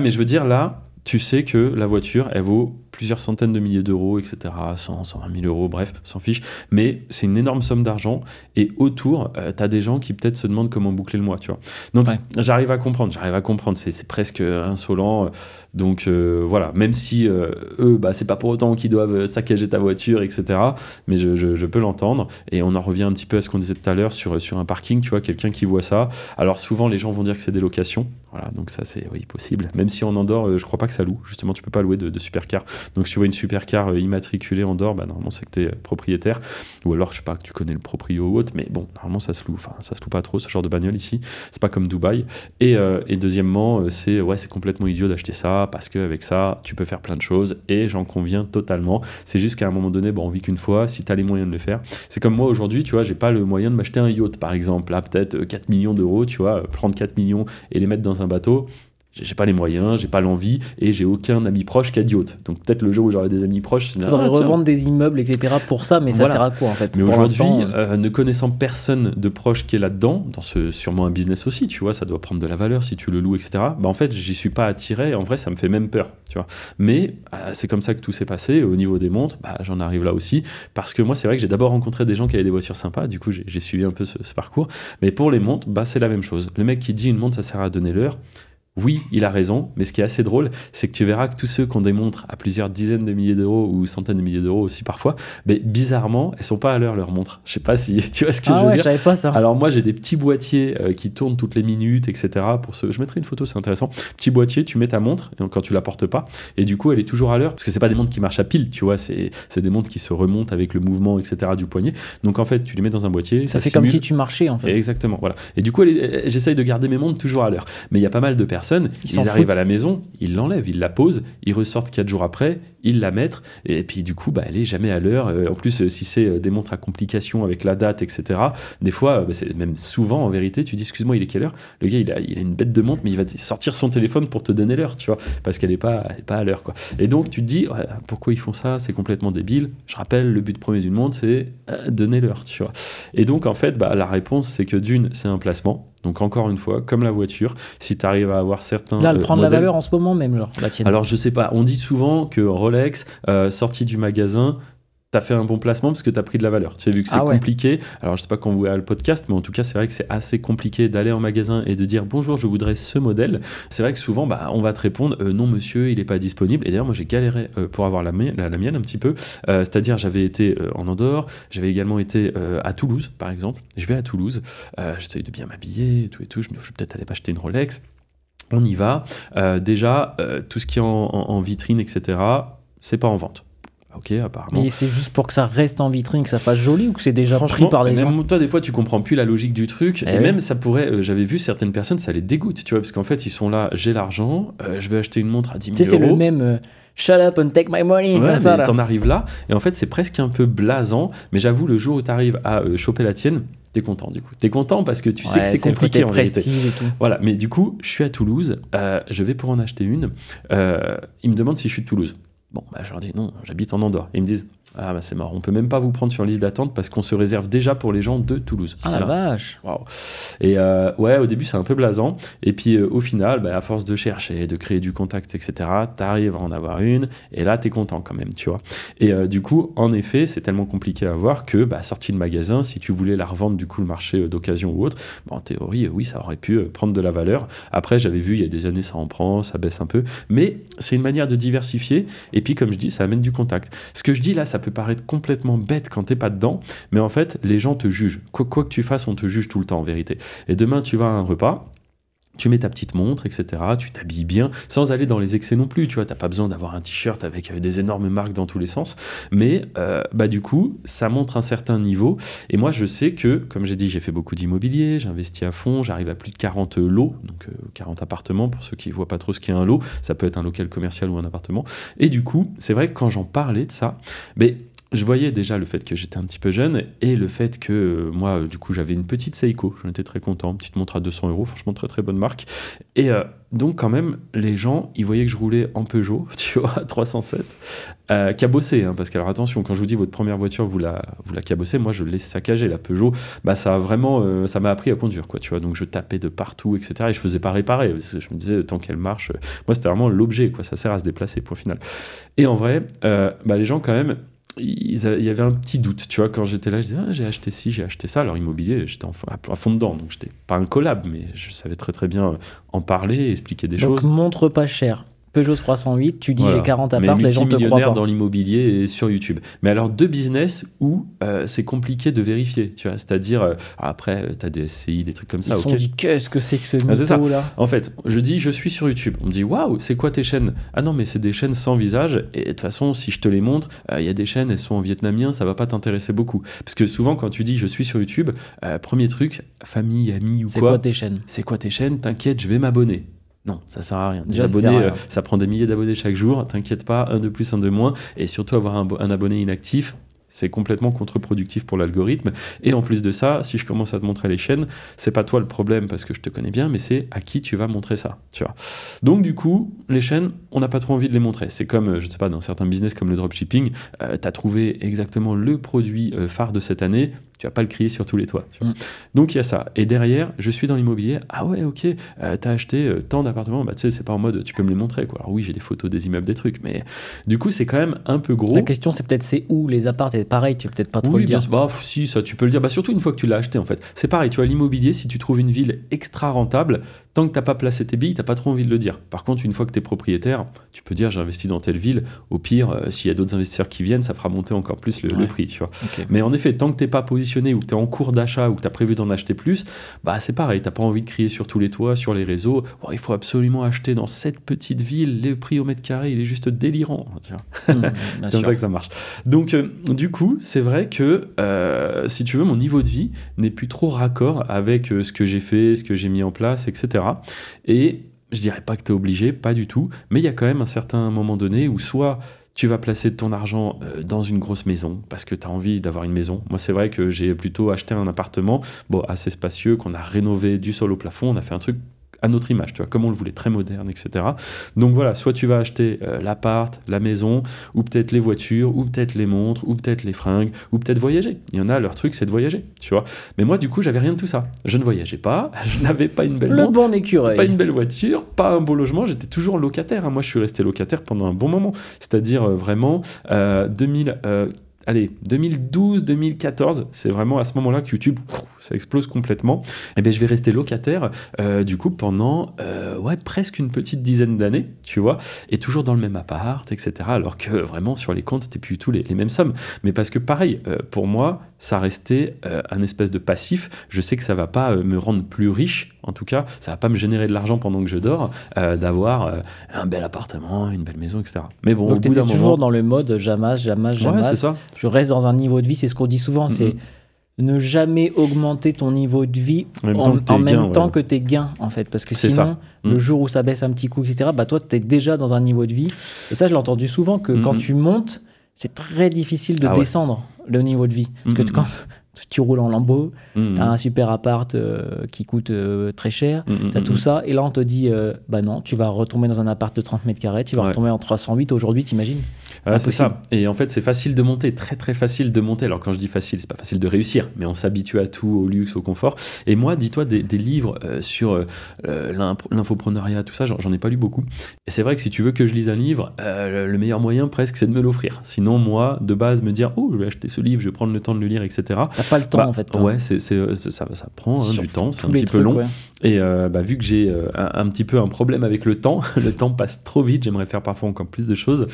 mais je veux dire, là... Tu sais que la voiture, elle vaut plusieurs centaines de milliers d'euros, etc., 100, 120 000 euros, bref, s'en fiche. Mais c'est une énorme somme d'argent. Et autour, tu as des gens qui peut-être se demandent comment boucler le mois, tu vois. Donc, j'arrive à comprendre. C'est presque insolent. Donc, voilà. Même si eux, bah, c'est pas pour autant qu'ils doivent saccager ta voiture, etc. Mais je peux l'entendre. Et on en revient un petit peu à ce qu'on disait tout à l'heure sur un parking, tu vois, quelqu'un qui voit ça. Alors, souvent, les gens vont dire que c'est des locations. Voilà, donc ça, c'est possible. Même si en Andorre, je crois pas que ça loue. Justement, tu peux pas louer de supercar. Donc, si tu vois une supercar immatriculée en Andorre, bah, normalement, c'est que tu es propriétaire. Ou alors, je sais pas, que tu connais le proprio ou autre. Mais bon, normalement, ça se loue. Enfin, ça se loue pas trop, ce genre de bagnole ici. C'est pas comme Dubaï. Et deuxièmement, c'est complètement idiot d'acheter ça parce qu'avec ça, tu peux faire plein de choses. Et j'en conviens totalement. C'est juste qu'à un moment donné, on vit qu'une fois. Si tu as les moyens de le faire. C'est comme moi aujourd'hui, tu vois, j'ai pas le moyen de m'acheter un yacht, par exemple. Là, peut-être 4 millions d'euros, tu vois, prendre 4 millions et les mettre dans un bateau. J'ai pas les moyens, j'ai pas l'envie et j'ai aucun ami proche qui a d'yacht. Donc peut-être le jour où j'aurai des amis proches, il faudrait revendre des immeubles, etc. pour ça, mais ça sert à quoi en fait? Mais aujourd'hui, ne connaissant personne de proche qui est là-dedans, sûrement un business aussi, tu vois, ça doit prendre de la valeur si tu le loues, etc. Bah en fait, j'y suis pas attiré. En vrai, ça me fait même peur, tu vois. Mais c'est comme ça que tout s'est passé. Au niveau des montres, j'en arrive là aussi parce que moi, c'est vrai que j'ai d'abord rencontré des gens qui avaient des voitures sympas. Du coup, j'ai suivi un peu ce parcours. Mais pour les montres, c'est la même chose. Le mec qui dit une montre, ça sert à donner l'heure. Oui, il a raison, mais ce qui est assez drôle, c'est que tu verras que tous ceux qui ont des montres à plusieurs dizaines de milliers d'euros ou centaines de milliers d'euros aussi parfois, mais bizarrement, elles sont pas à l'heure leurs montres. Je sais pas si tu vois ce que je veux dire. Je savais pas ça. Alors moi, j'ai des petits boîtiers qui tournent toutes les minutes, etc. Je mettrai une photo, c'est intéressant. Petit boîtier, tu mets ta montre quand tu la portes pas, et du coup, elle est toujours à l'heure parce que c'est pas des montres qui marchent à pile, tu vois. C'est des montres qui se remontent avec le mouvement, etc. du poignet. Donc en fait, tu les mets dans un boîtier. Ça fait simule. Comme si tu marchais en fait. Et exactement, voilà. Et du coup, j'essaye de garder mes montres toujours à l'heure. Mais il y a pas mal de personnes, ils arrivent à la maison, ils l'enlèvent, ils la posent, ils ressortent 4 jours après, ils la mettent, et puis du coup, elle est jamais à l'heure. En plus, si c'est des montres à complications avec la date, etc., des fois, c'est même souvent en vérité, tu dis excuse-moi, il est quelle heure? Le gars, il a une bête de montre, mais il va sortir son téléphone pour te donner l'heure, tu vois, parce qu'elle n'est pas à l'heure, quoi. Et donc, tu te dis, pourquoi ils font ça? C'est complètement débile. Je rappelle, le but premier d'une montre, c'est donner l'heure, tu vois. Et donc, en fait, la réponse, c'est que d'une, c'est un placement. Donc encore une fois, comme la voiture, si tu arrives à avoir certains là, elle prend de la valeur en ce moment même, genre la tienne. Alors je sais pas, on dit souvent que Rolex, sorti du magasin, t'as fait un bon placement parce que t'as pris de la valeur. Tu as vu que c'est compliqué. Alors, je sais pas quand vous voyez le podcast, mais en tout cas, c'est vrai que c'est assez compliqué d'aller en magasin et de dire bonjour, je voudrais ce modèle. C'est vrai que souvent, on va te répondre non, monsieur, il n'est pas disponible. Et d'ailleurs, moi, j'ai galéré pour avoir la mienne un petit peu. C'est-à-dire, j'avais été en Andorre, j'avais également été à Toulouse, par exemple. Je vais à Toulouse, j'essaye de bien m'habiller, tout et tout. Je me dis, je vais peut-être aller m'acheter une Rolex. On y va. Déjà, tout ce qui est en vitrine, etc., c'est pas en vente. Ok, apparemment. Mais c'est juste pour que ça reste en vitrine, que ça fasse joli, ou que c'est déjà pris par les gens? Toi, des fois, tu comprends plus la logique du truc. Et même, ça pourrait... j'avais vu certaines personnes, ça les dégoûte, tu vois, parce qu'en fait, ils sont là, j'ai l'argent, je vais acheter une montre à 10 000 euros. C'est le même... Shut up and take my money. Ouais, mais t'en arrives là, et en fait, c'est presque un peu blasant, mais j'avoue, le jour où t'arrives à choper la tienne, t'es content, du coup. T'es content parce que tu sais que c'est compliqué, en réalité. Et tout. Voilà, mais du coup, je suis à Toulouse, je vais pour en acheter une. Ils me demandent si je suis de Toulouse. Bon, je leur dis non, j'habite en Andorre. Ils me disent, c'est marrant, on peut même pas vous prendre sur liste d'attente parce qu'on se réserve déjà pour les gens de Toulouse. Ah la vache. Wow. Et au début, c'est un peu blasant. Et puis, au final, à force de chercher, de créer du contact, etc., t'arrives à en avoir une. Et là, t'es content quand même, tu vois. Et du coup, en effet, c'est tellement compliqué à voir que, sortie de magasin, si tu voulais la revendre, du coup, le marché d'occasion ou autre, en théorie, oui, ça aurait pu prendre de la valeur. Après, j'avais vu, il y a des années, ça en prend, ça baisse un peu. Mais c'est une manière de diversifier. Et puis, comme je dis, ça amène du contact. Ce que je dis là, ça peut paraître complètement bête quand t'es pas dedans, mais en fait, les gens te jugent. Quoi que tu fasses, on te juge tout le temps, en vérité. Et demain, tu vas à un repas, tu mets ta petite montre, etc. Tu t'habilles bien, sans aller dans les excès non plus. Tu vois, t'as pas besoin d'avoir un t-shirt avec des énormes marques dans tous les sens. Mais du coup, ça montre un certain niveau. Et moi, je sais que, comme j'ai dit, j'ai fait beaucoup d'immobilier, j'ai investi à fond, j'arrive à plus de 40 lots, donc 40 appartements, pour ceux qui voient pas trop ce qu'est un lot. Ça peut être un local commercial ou un appartement. Et du coup, c'est vrai que quand j'en parlais de ça, je voyais déjà le fait que j'étais un petit peu jeune et le fait que moi, du coup, j'avais une petite Seiko. J'en étais très content. Une petite montre à 200 €. Franchement, très très bonne marque. Et donc, quand même, les gens, ils voyaient que je roulais en Peugeot, tu vois, 307, cabossé. Parce qu'alors, attention, quand je vous dis votre première voiture, vous la cabossez, moi, je l'ai saccagée. La Peugeot, ça a vraiment, ça m'a appris à conduire, quoi, tu vois. Donc, je tapais de partout, etc. Et je faisais pas réparer. Parce que je me disais, tant qu'elle marche, moi, c'était vraiment l'objet, quoi. Ça sert à se déplacer, point final. Et en vrai, les gens, quand même, il y avait un petit doute, tu vois, quand j'étais là, je disais, j'ai acheté ci, j'ai acheté ça. Alors immobilier, j'étais à fond dedans, donc j'étais pas un collab, mais je savais très très bien en parler, expliquer des choses. Donc montre pas cher. Peugeot 308, tu dis j'ai 40 apparts, les gens te croient pas. Dans l'immobilier et sur YouTube. Mais alors deux business où c'est compliqué de vérifier, tu vois, c'est-à-dire après tu as des SCI, des trucs comme ça. Ils se sont dit qu'est-ce que c'est que ce mytho là. En fait, je dis je suis sur YouTube. On me dit waouh, c'est quoi tes chaînes? Ah non mais c'est des chaînes sans visage et de toute façon si je te les montre, il y a des chaînes, elles sont en vietnamien, ça va pas t'intéresser beaucoup. Parce que souvent quand tu dis je suis sur YouTube, premier truc, famille, amis ou quoi. C'est quoi tes chaînes? C'est quoi tes chaînes? T'inquiète, je vais m'abonner. Non, ça sert à rien. Des abonnés, ça prend des milliers d'abonnés chaque jour. T'inquiète pas, un de plus, un de moins. Et surtout, avoir un abonné inactif, c'est complètement contre-productif pour l'algorithme. Et en plus de ça, si je commence à te montrer les chaînes, c'est pas toi le problème parce que je te connais bien, mais c'est à qui tu vas montrer ça, tu vois. Donc du coup, les chaînes, on n'a pas trop envie de les montrer. C'est comme, je ne sais pas, dans certains business comme le dropshipping, tu as trouvé exactement le produit phare de cette année, tu vas pas le crier sur tous les toits. Tu vois. Donc il y a ça. Et derrière, je suis dans l'immobilier. Ah ouais, ok, t'as acheté tant d'appartements. Tu sais, c'est pas en mode tu peux me les montrer, quoi. Alors oui, j'ai des photos des immeubles, des trucs, mais du coup, c'est quand même un peu gros. La question, c'est peut-être c'est où les apparts. Pareil, tu peux peut-être pas trop le dire. Si, ça, tu peux le dire. Surtout une fois que tu l'as acheté, en fait. C'est pareil, tu vois, l'immobilier, si tu trouves une ville extra rentable, tant que t'as pas placé tes billes, t'as pas trop envie de le dire. Par contre, une fois que t'es propriétaire, tu peux dire j'ai investi dans telle ville. Au pire, s'il y a d'autres investisseurs qui viennent, ça fera monter encore plus le prix, tu vois. Okay. Mais en effet, tant que t'es pas positionné ou que t'es en cours d'achat ou que t'as prévu d'en acheter plus, c'est pareil, t'as pas envie de crier sur tous les toits, sur les réseaux. Il faut absolument acheter dans cette petite ville, le prix au mètre carré, il est juste délirant. C'est comme ça que ça marche. Donc, du coup, c'est vrai que si tu veux, mon niveau de vie n'est plus trop raccord avec ce que j'ai fait, ce que j'ai mis en place, etc. Et je dirais pas que tu es obligé, pas du tout, mais il y a quand même un certain moment donné où soit tu vas placer ton argent dans une grosse maison parce que tu as envie d'avoir une maison. Moi, c'est vrai que j'ai plutôt acheté un appartement assez spacieux, qu'on a rénové du sol au plafond, on a fait un truc à notre image, tu vois, comme on le voulait, très moderne, etc. Donc voilà, soit tu vas acheter l'appart, la maison, ou peut-être les voitures, ou peut-être les montres, ou peut-être les fringues, ou peut-être voyager. Il y en a, leur truc, c'est de voyager, tu vois. Mais moi, du coup, j'avais rien de tout ça. Je ne voyageais pas, je n'avais pas une belle montre, bon écureuil, pas une belle voiture, pas un beau logement, j'étais toujours locataire. Moi, je suis resté locataire pendant un bon moment. C'est-à-dire vraiment 2012, 2014, c'est vraiment à ce moment-là que YouTube, ça explose complètement. Et bien, je vais rester locataire, du coup, pendant presque une petite dizaine d'années, tu vois, et toujours dans le même appart, etc. Alors que vraiment, sur les comptes, c'était plus du tout les mêmes sommes. Mais parce que, pareil, pour moi, ça restait un espèce de passif. Je sais que ça va pas me rendre plus riche, en tout cas, ça va pas me générer de l'argent pendant que je dors, d'avoir un bel appartement, une belle maison, etc. Mais bon, donc, tu étais toujours dans le mode jamais. Ouais, c'est ça. Je reste dans un niveau de vie, c'est ce qu'on dit souvent, c'est ne jamais augmenter ton niveau de vie en même temps que tes gains, en fait. Parce que sinon, le jour où ça baisse un petit coup, etc., toi, tu es déjà dans un niveau de vie. Et ça, je l'ai entendu souvent, que quand tu montes, c'est très difficile de descendre le niveau de vie. Parce que quand tu roules en Lambo, tu as un super appart qui coûte très cher, tu as tout ça, et là on te dit non, tu vas retomber dans un appart de 30 mètres carrés, tu vas retomber en 308 aujourd'hui, t'imagines? C'est ça. Et en fait, c'est facile de monter, très très facile de monter. Alors quand je dis facile, c'est pas facile de réussir, mais on s'habitue à tout, au luxe, au confort. Et moi, dis-toi, des livres sur l'infopreneuriat, tout ça, j'en ai pas lu beaucoup. Et c'est vrai que si tu veux que je lise un livre, le meilleur moyen presque, c'est de me l'offrir. Sinon, moi, de base, me dire, je vais acheter ce livre, je vais prendre le temps de le lire, etc. T'as pas le temps en fait. Ouais, ça prend du temps, c'est un petit peu long. Ouais. Et vu que j'ai un petit peu un problème avec le temps passe trop vite, j'aimerais faire parfois encore plus de choses,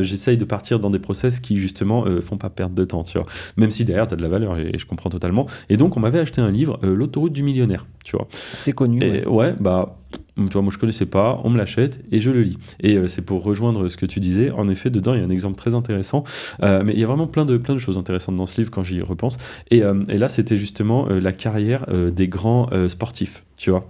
j'essaye de partir dans des process qui justement font pas perdre de temps, tu vois. Même si derrière t'as de la valeur, et je comprends totalement. Et donc on m'avait acheté un livre, L'autoroute du millionnaire, tu vois. C'est connu. Et tu vois, moi je connaissais pas, on me l'achète et je le lis. Et c'est pour rejoindre ce que tu disais, en effet, dedans il y a un exemple très intéressant, mais il y a vraiment plein de choses intéressantes dans ce livre quand j'y repense. Et là, c'était justement la carrière des grands sportifs, tu vois.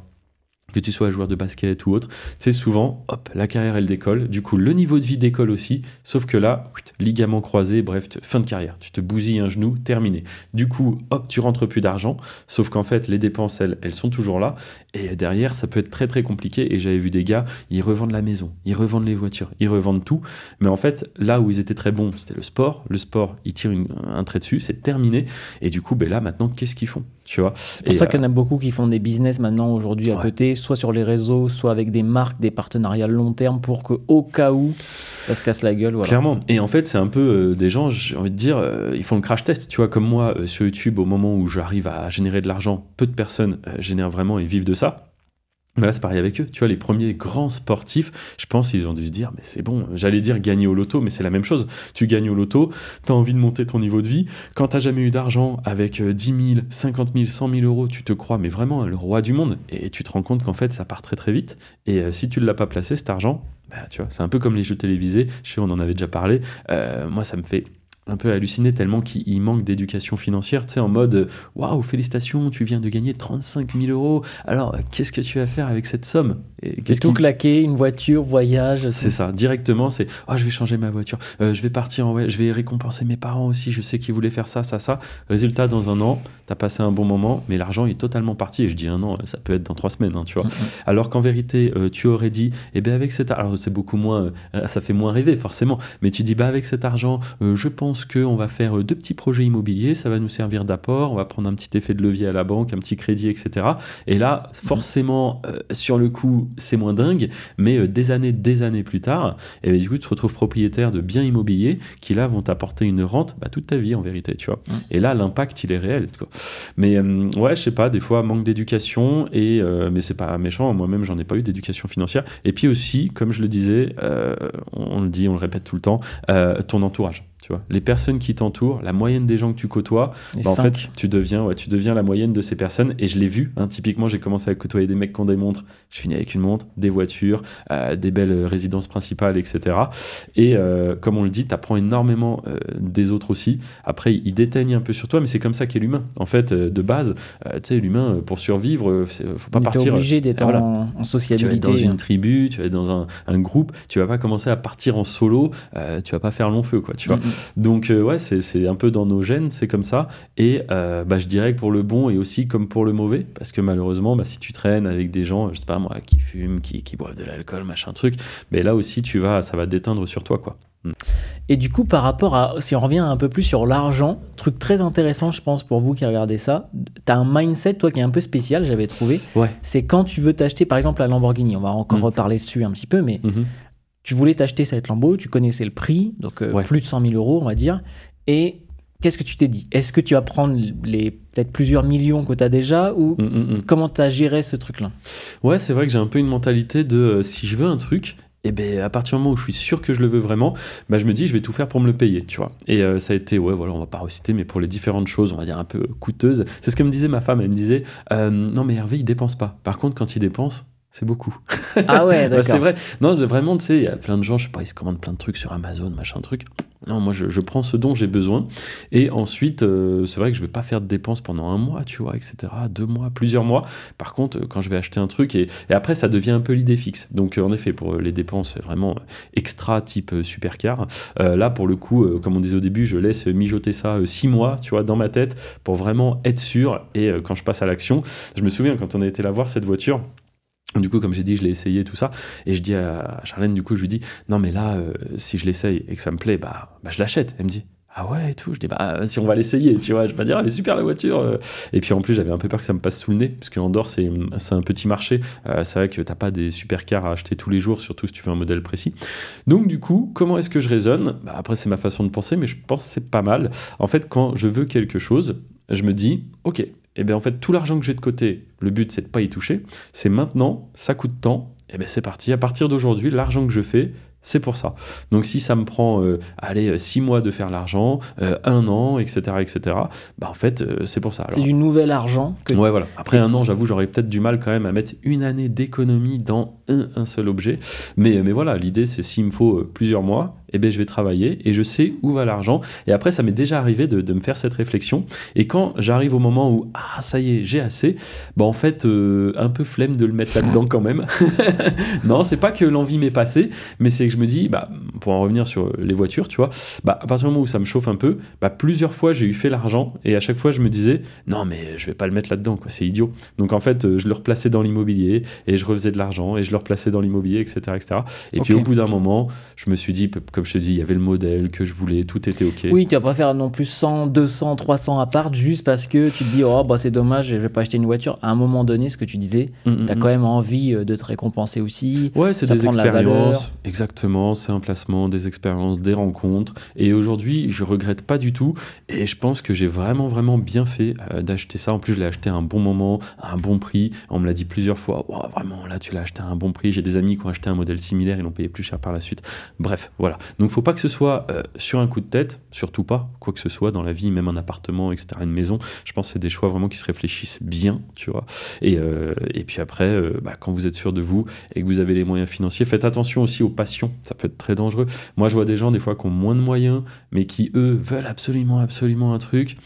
Que tu sois joueur de basket ou autre, c'est souvent, hop, la carrière elle décolle, du coup le niveau de vie décolle aussi, sauf que là, ligament croisé, bref, fin de carrière, tu te bousilles un genou, terminé. Du coup, hop, tu rentres plus d'argent, sauf qu'en fait les dépenses elles sont toujours là, et derrière ça peut être très très compliqué, et j'avais vu des gars, ils revendent la maison, ils revendent les voitures, ils revendent tout, mais en fait là où ils étaient très bons, c'était le sport, ils tirent un trait dessus, c'est terminé, et du coup, là maintenant, qu'est-ce qu'ils font, tu vois. C'est pour ça qu'il y en a beaucoup qui font des business maintenant aujourd'hui à côté, soit sur les réseaux, soit avec des marques, des partenariats long terme pour qu'au cas où ça se casse la gueule. Voilà. Clairement. Et en fait, c'est un peu des gens, j'ai envie de dire, ils font le crash test. Tu vois, comme moi, sur YouTube, au moment où j'arrive à générer de l'argent, peu de personnes génèrent vraiment et vivent de ça. Mais là, c'est pareil avec eux. Tu vois, les premiers grands sportifs, je pense, ils ont dû se dire, mais c'est bon, j'allais dire gagner au loto, mais c'est la même chose. Tu gagnes au loto, tu as envie de monter ton niveau de vie. Quand tu n'as jamais eu d'argent, avec 10 000, 50 000, 100 000 euros, tu te crois, mais vraiment, le roi du monde. Et tu te rends compte qu'en fait, ça part très très vite. Et si tu ne l'as pas placé, cet argent, tu vois, c'est un peu comme les jeux télévisés. Je sais, on en avait déjà parlé. Moi, ça me fait un peu halluciné tellement qu'il manque d'éducation financière, tu sais, en mode waouh, félicitations, tu viens de gagner 35 000 euros, alors qu'est-ce que tu vas faire avec cette somme? C'est tout claqué, une voiture, voyage. C'est ça, directement, c'est je vais changer ma voiture, je vais partir je vais récompenser mes parents aussi, je sais qu'ils voulaient faire ça. Résultat, dans un an, t'as passé un bon moment, mais l'argent est totalement parti, et je dis un an, ça peut être dans 3 semaines, hein, tu vois. Alors qu'en vérité, tu aurais dit, avec cet argent, alors c'est beaucoup moins, ça fait moins rêver forcément, mais tu dis, avec cet argent, je pense qu'on va faire 2 petits projets immobiliers, ça va nous servir d'apport, on va prendre un petit effet de levier à la banque, un petit crédit, etc. Et là, forcément, sur le coup, c'est moins dingue, mais des années plus tard, et du coup, tu te retrouves propriétaire de biens immobiliers qui, là, vont t'apporter une rente toute ta vie, en vérité, tu vois. Et là, l'impact, il est réel, quoi. Mais je sais pas, des fois, manque d'éducation, mais c'est pas méchant, moi-même, j'en ai pas eu d'éducation financière. Et puis aussi, comme je le disais, on le répète tout le temps, ton entourage. Tu vois, les personnes qui t'entourent, la moyenne des gens que tu côtoies, en fait, tu deviens la moyenne de ces personnes. Et je l'ai vu, typiquement, j'ai commencé à côtoyer des mecs qui ont des montres. Je finis avec une montre, des voitures, des belles résidences principales, etc. Et comme on le dit, tu apprends énormément des autres aussi. Après, ils déteignent un peu sur toi, mais c'est comme ça qu'est l'humain. En fait, de base, tu sais, l'humain, pour survivre, faut pas partir. Tu es obligé d'être en sociabilité. Tu vas être dans une tribu, tu vas être dans un groupe, tu vas pas commencer à partir en solo, tu vas pas faire long feu, quoi, tu vois. Donc c'est un peu dans nos gènes, c'est comme ça. Et je dirais que pour le bon et aussi comme pour le mauvais, parce que malheureusement, si tu traînes avec des gens, je sais pas moi, qui fument, qui boivent de l'alcool, machin truc, mais là aussi ça va déteindre sur toi, quoi. Et du coup, par rapport à, si on revient un peu plus sur l'argent, truc très intéressant, je pense, pour vous qui regardez ça, t'as un mindset, toi, qui est un peu spécial, j'avais trouvé. Ouais. C'est quand tu veux t'acheter, par exemple, la Lamborghini, on va encore reparler dessus un petit peu, mais tu voulais t'acheter cette Lambo, tu connaissais le prix, donc plus de 100 000 euros, on va dire, et qu'est-ce que tu t'es dit? Est-ce que tu vas prendre les peut-être plusieurs millions que tu as déjà, ou comment tu as géré ce truc-là? Ouais, c'est vrai que j'ai un peu une mentalité de si je veux un truc, à partir du moment où je suis sûr que je le veux vraiment, je me dis je vais tout faire pour me le payer, tu vois. Et ça a été, on va pas reciter, mais pour les différentes choses, on va dire un peu coûteuses. C'est ce que me disait ma femme, elle me disait non mais Hervé il dépense pas. Par contre quand il dépense, c'est beaucoup. Ah ouais, d'accord. C'est vrai. Non, vraiment, tu sais, il y a plein de gens, je sais pas, ils se commandent plein de trucs sur Amazon, machin truc. Non, moi, je prends ce dont j'ai besoin. Et ensuite, c'est vrai que je vais pas faire de dépenses pendant 1 mois, tu vois, etc. 2 mois, plusieurs mois. Par contre, quand je vais acheter un truc, et après, ça devient un peu l'idée fixe. Donc, en effet, pour les dépenses vraiment extra, type supercar, là, pour le coup, comme on disait au début, je laisse mijoter ça 6 mois, tu vois, dans ma tête, pour vraiment être sûr. Et quand je passe à l'action, je me souviens, quand on a été la voir, cette voiture, du coup, comme j'ai dit, je l'ai essayé, tout ça. Et je dis à Charlène, du coup, je lui dis, non, mais là, si je l'essaye et que ça me plaît, je l'achète. Elle me dit, ah ouais, et tout. Je dis, si on va l'essayer, tu vois. Je vais pas dire, elle est super la voiture. Et puis en plus, j'avais un peu peur que ça me passe sous le nez, parce qu'Andorre, c'est un petit marché. C'est vrai que t'as pas des supercars à acheter tous les jours, surtout si tu veux un modèle précis. Donc, du coup, comment est-ce que je raisonne? Après, c'est ma façon de penser, mais je pense que c'est pas mal. En fait, quand je veux quelque chose, je me dis, ok, et bien en fait, tout l'argent que j'ai de côté, le but, c'est de pas y toucher. C'est maintenant, ça coûte tant, et bien c'est parti. À partir d'aujourd'hui, l'argent que je fais, c'est pour ça. Donc si ça me prend 6 mois de faire l'argent, 1 an, etc., bah en fait, c'est pour ça. Alors, c'est du nouvel argent. Ouais, voilà. Après 1 an, j'avoue, j'aurais peut-être du mal quand même à mettre 1 année d'économie dans un seul objet. Mais voilà, l'idée, c'est s'il me faut plusieurs mois, eh bien, je vais travailler et je sais où va l'argent. Et après, ça m'est déjà arrivé de me faire cette réflexion. Et quand j'arrive au moment où, ça y est, j'ai assez, bah en fait, un peu flemme de le mettre là-dedans quand même. Non, c'est pas que l'envie m'est passée, mais c'est que je me dis, bah, pour en revenir sur les voitures, tu vois, bah, à partir du moment où ça me chauffe un peu, bah, plusieurs fois, j'ai eu fait l'argent et à chaque fois, je me disais, non, mais je vais pas le mettre là-dedans, quoi, c'est idiot. Donc en fait, je le replaçais dans l'immobilier et je refaisais de l'argent et je le replaçais dans l'immobilier, etc., etc. Et puis au bout d'un moment, je me suis dit, comme je te dis, il y avait le modèle que je voulais, tout était OK. Oui, tu vas pas faire non plus 100, 200, 300 appart juste parce que tu te dis, oh, bah, c'est dommage, je vais pas acheter une voiture. À un moment donné, ce que tu disais, tu as quand même envie de te récompenser aussi. Ouais, c'est des expériences. Exactement, c'est un placement, des expériences, des rencontres. Et aujourd'hui, je regrette pas du tout. Et je pense que j'ai vraiment, vraiment bien fait d'acheter ça. En plus, je l'ai acheté à un bon moment, à un bon prix. On me l'a dit plusieurs fois. Oh, vraiment, là, tu l'as acheté à un bon prix. J'ai des amis qui ont acheté un modèle similaire, ils l'ont payé plus cher par la suite. Bref, voilà. Donc, faut pas que ce soit sur un coup de tête, surtout pas, quoi que ce soit dans la vie, même un appartement, etc., une maison. Je pense que c'est des choix vraiment qui se réfléchissent bien, tu vois. Et puis après, quand vous êtes sûr de vous et que vous avez les moyens financiers, faites attention aussi aux passions. Ça peut être très dangereux. Moi, je vois des gens, des fois, qui ont moins de moyens, mais qui, eux, veulent absolument, absolument un truc.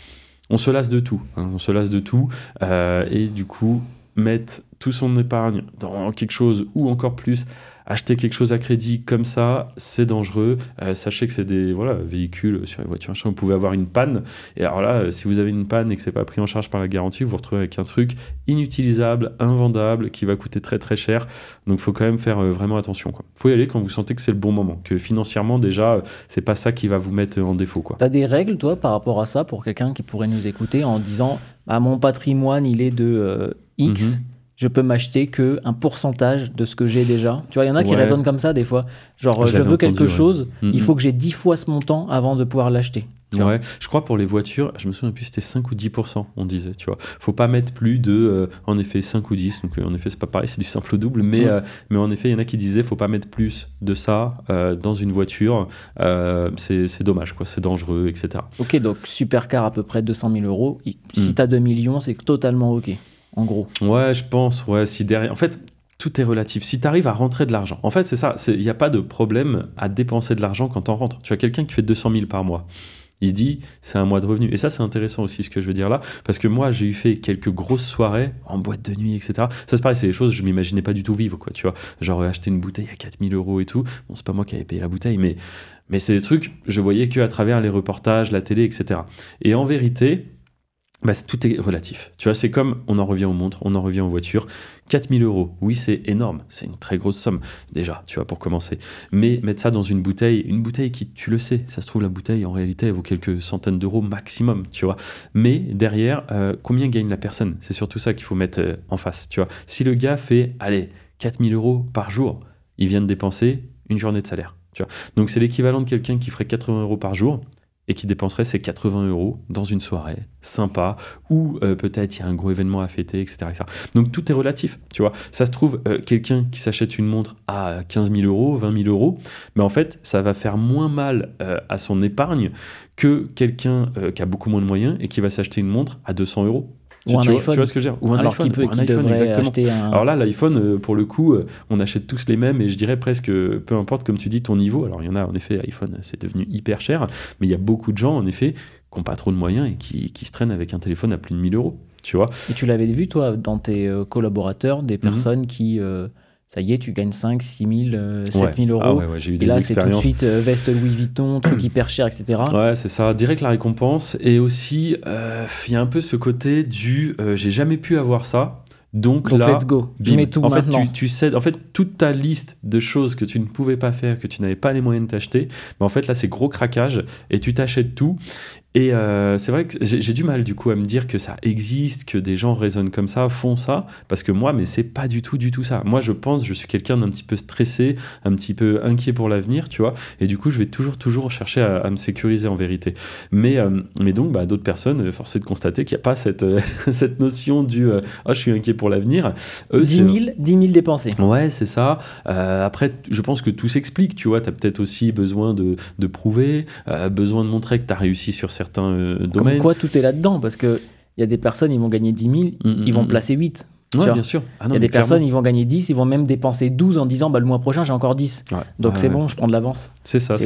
On se lasse de tout. On se lasse de tout. Et du coup, mettre tout son épargne dans quelque chose ou encore plus, acheter quelque chose à crédit comme ça, c'est dangereux. Sachez que c'est des véhicules sur les voitures. Vous pouvez avoir une panne. Et alors là, si vous avez une panne et que c'est pas pris en charge par la garantie, vous vous retrouvez avec un truc inutilisable, invendable, qui va coûter très très cher. Donc, il faut quand même faire vraiment attention. Il faut y aller quand vous sentez que c'est le bon moment. Que financièrement, déjà, c'est pas ça qui va vous mettre en défaut. Tu as des règles, toi, par rapport à ça, pour quelqu'un qui pourrait nous écouter en disant mon patrimoine, il est de X. Je peux m'acheter qu'un pourcentage de ce que j'ai déjà. Tu vois, il y en a qui raisonnent comme ça des fois. Genre, je veux quelque chose, il faut que j'ai 10 fois ce montant avant de pouvoir l'acheter. Ouais, je crois pour les voitures, je me souviens plus, c'était 5 ou 10%, on disait, tu vois. Faut pas mettre plus de, en effet, 5 ou 10, donc en effet, c'est pas pareil, c'est du simple au double, mais en effet, il y en a qui disaient, faut pas mettre plus de ça dans une voiture, c'est dommage, quoi, c'est dangereux, etc. Ok, donc supercar à peu près 200 000 euros, si t'as 2 millions, c'est totalement ok. En gros. Ouais, je pense. Ouais, si derrière. En fait, tout est relatif. Si tu arrives à rentrer de l'argent, en fait, c'est ça. Il n'y a pas de problème à dépenser de l'argent quand on rentre. Tu as quelqu'un qui fait 200 000 par mois. Il se dit, c'est un mois de revenu. Et ça, c'est intéressant aussi ce que je veux dire là. Parce que moi, j'ai eu fait quelques grosses soirées en boîte de nuit, etc. Ça, c'est pareil, c'est des choses, je ne m'imaginais pas du tout vivre, quoi. Tu vois, genre acheter une bouteille à 4 000 euros et tout. Bon, c'est pas moi qui avais payé la bouteille, mais c'est des trucs, je voyais qu'à travers les reportages, la télé, etc. Et en vérité, tout est relatif. Tu vois, c'est comme, on en revient aux montres, on en revient aux voitures. 4 000 euros, oui, c'est énorme. C'est une très grosse somme, déjà, tu vois, pour commencer. Mais mettre ça dans une bouteille qui, tu le sais, ça se trouve, la bouteille, en réalité, elle vaut quelques centaines d'euros maximum, tu vois. Mais derrière, combien gagne la personne ? C'est surtout ça qu'il faut mettre en face, tu vois. Si le gars fait, allez, 4 000 euros par jour, il vient de dépenser une journée de salaire, tu vois. Donc, c'est l'équivalent de quelqu'un qui ferait 80 euros par jour et qui dépenserait ses 80 euros dans une soirée sympa, ou peut-être il y a un gros événement à fêter, etc., etc. Donc tout est relatif, tu vois. Ça se trouve, quelqu'un qui s'achète une montre à 15 000 euros, 20 000 euros, mais en fait, ça va faire moins mal à son épargne que quelqu'un qui a beaucoup moins de moyens et qui va s'acheter une montre à 200 euros. Tu vois ce que je veux dire ? Ou un iPhone, exactement. Alors là, l'iPhone, pour le coup, on achète tous les mêmes et je dirais presque, peu importe, comme tu dis, ton niveau. Alors il y en a, en effet, iPhone, c'est devenu hyper cher, mais il y a beaucoup de gens, en effet, qui n'ont pas trop de moyens et qui se traînent avec un téléphone à plus de 1 000 euros, tu vois. Et tu l'avais vu, toi, dans tes collaborateurs, des personnes qui... ça y est, tu gagnes 5, 6 000, 7 000 euros. Ah ouais, j'ai eu des expériences. Et là, c'est tout de suite veste Louis Vuitton, truc hyper cher, etc. Ouais, c'est ça. Direct la récompense. Et aussi, il y a un peu ce côté du j'ai jamais pu avoir ça. Donc là, let's go. Je mets tout maintenant. En fait, tu cèdes. En fait, toute ta liste de choses que tu ne pouvais pas faire, que tu n'avais pas les moyens de t'acheter, en fait, là, c'est gros craquage et tu t'achètes tout. Et c'est vrai que j'ai du mal du coup à me dire que ça existe, que des gens raisonnent comme ça, font ça, parce que moi, mais c'est pas du tout ça. Moi, je suis quelqu'un d'un petit peu stressé, un petit peu inquiet pour l'avenir, tu vois, et du coup, je vais toujours chercher à me sécuriser en vérité. Mais donc, d'autres personnes, forcé de constater qu'il n'y a pas cette notion du je suis inquiet pour l'avenir. 10 000 dépensés. Ouais, c'est ça. Après, je pense que tout s'explique, tu vois, tu as peut-être aussi besoin de prouver, besoin de montrer que tu as réussi sur certains domaines. Comme quoi, tout est là-dedans, parce qu'il y a des personnes, ils vont gagner 10 000, ils vont placer 8. Ouais, bien sûr. Il y a des personnes, ils vont gagner 10, ils vont même dépenser 12 en disant le mois prochain, j'ai encore 10. Ouais. Donc c'est bon, je prends de l'avance. C'est ça.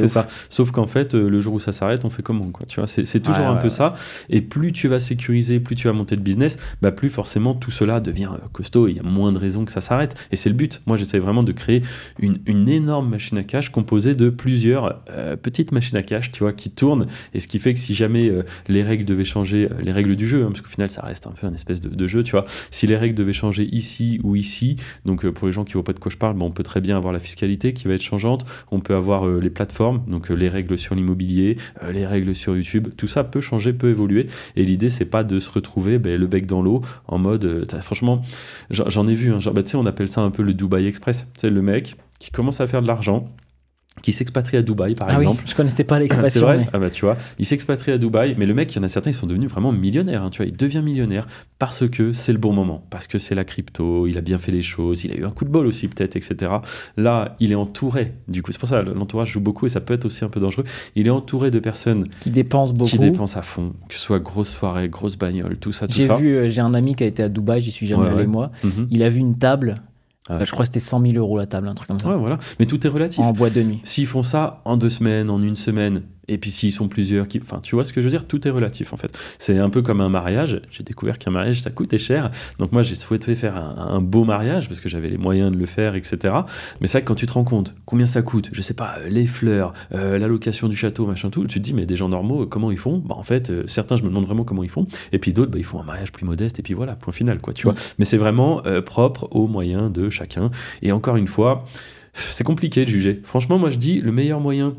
Sauf qu'en fait, le jour où ça s'arrête, on fait comment, quoi. Tu vois, c'est toujours un peu ça. Et plus tu vas sécuriser, plus tu vas monter le business, plus forcément tout cela devient costaud. Il y a moins de raisons que ça s'arrête. Et c'est le but. Moi, j'essaie vraiment de créer une énorme machine à cash composée de plusieurs petites machines à cash, tu vois, qui tournent. Et ce qui fait que si jamais les règles devaient changer, les règles du jeu, parce qu'au final, ça reste un peu un espèce de jeu, tu vois. Si les règles devaient changer ici ou ici, donc pour les gens qui ne voient pas de quoi je parle, on peut très bien avoir la fiscalité qui va être changeante, on peut avoir les plateformes, donc les règles sur l'immobilier, les règles sur YouTube, tout ça peut changer, peut évoluer, et l'idée c'est pas de se retrouver le bec dans l'eau en mode, franchement, j'en ai vu, tu sais, on appelle ça un peu le Dubaï Express, c'est le mec qui commence à faire de l'argent, qui s'expatrie à Dubaï, par exemple. Oui, je connaissais pas l'expression. C'est vrai. Mais... tu vois, il s'expatrie à Dubaï, mais le mec, il y en a certains, ils sont devenus vraiment millionnaires. Tu vois, il devient millionnaire parce que c'est le bon moment, parce que c'est la crypto, il a bien fait les choses, il a eu un coup de bol aussi peut-être, etc. Là, il est entouré. Du coup, c'est pour ça l'entourage joue beaucoup et ça peut être aussi un peu dangereux. Il est entouré de personnes qui dépensent beaucoup, qui dépensent à fond, que ce soit grosse soirée, grosse bagnole, tout ça. J'ai un ami qui a été à Dubaï, j'y suis jamais allé moi. Il a vu une table. Je crois que c'était 100 000 € la table, un truc comme ça. Ouais, voilà. Mais tout est relatif. En boîte de nuit. S'ils font ça en 2 semaines, en 1 semaine, et puis s'ils sont plusieurs, enfin, tu vois ce que je veux dire, tout est relatif en fait. C'est un peu comme un mariage. J'ai découvert qu'un mariage, ça coûtait cher. Donc moi, j'ai souhaité faire un beau mariage parce que j'avais les moyens de le faire, etc. Mais c'est vrai que quand tu te rends compte combien ça coûte, je sais pas, les fleurs, la location du château, machin tout, tu te dis, mais des gens normaux, comment ils font ? En fait, certains, je me demande vraiment comment ils font. Et puis d'autres, ils font un mariage plus modeste. Et puis voilà, point final, quoi, tu vois. Mais c'est vraiment propre aux moyens de chacun. Et encore une fois, c'est compliqué de juger. Franchement, moi, je dis, le meilleur moyen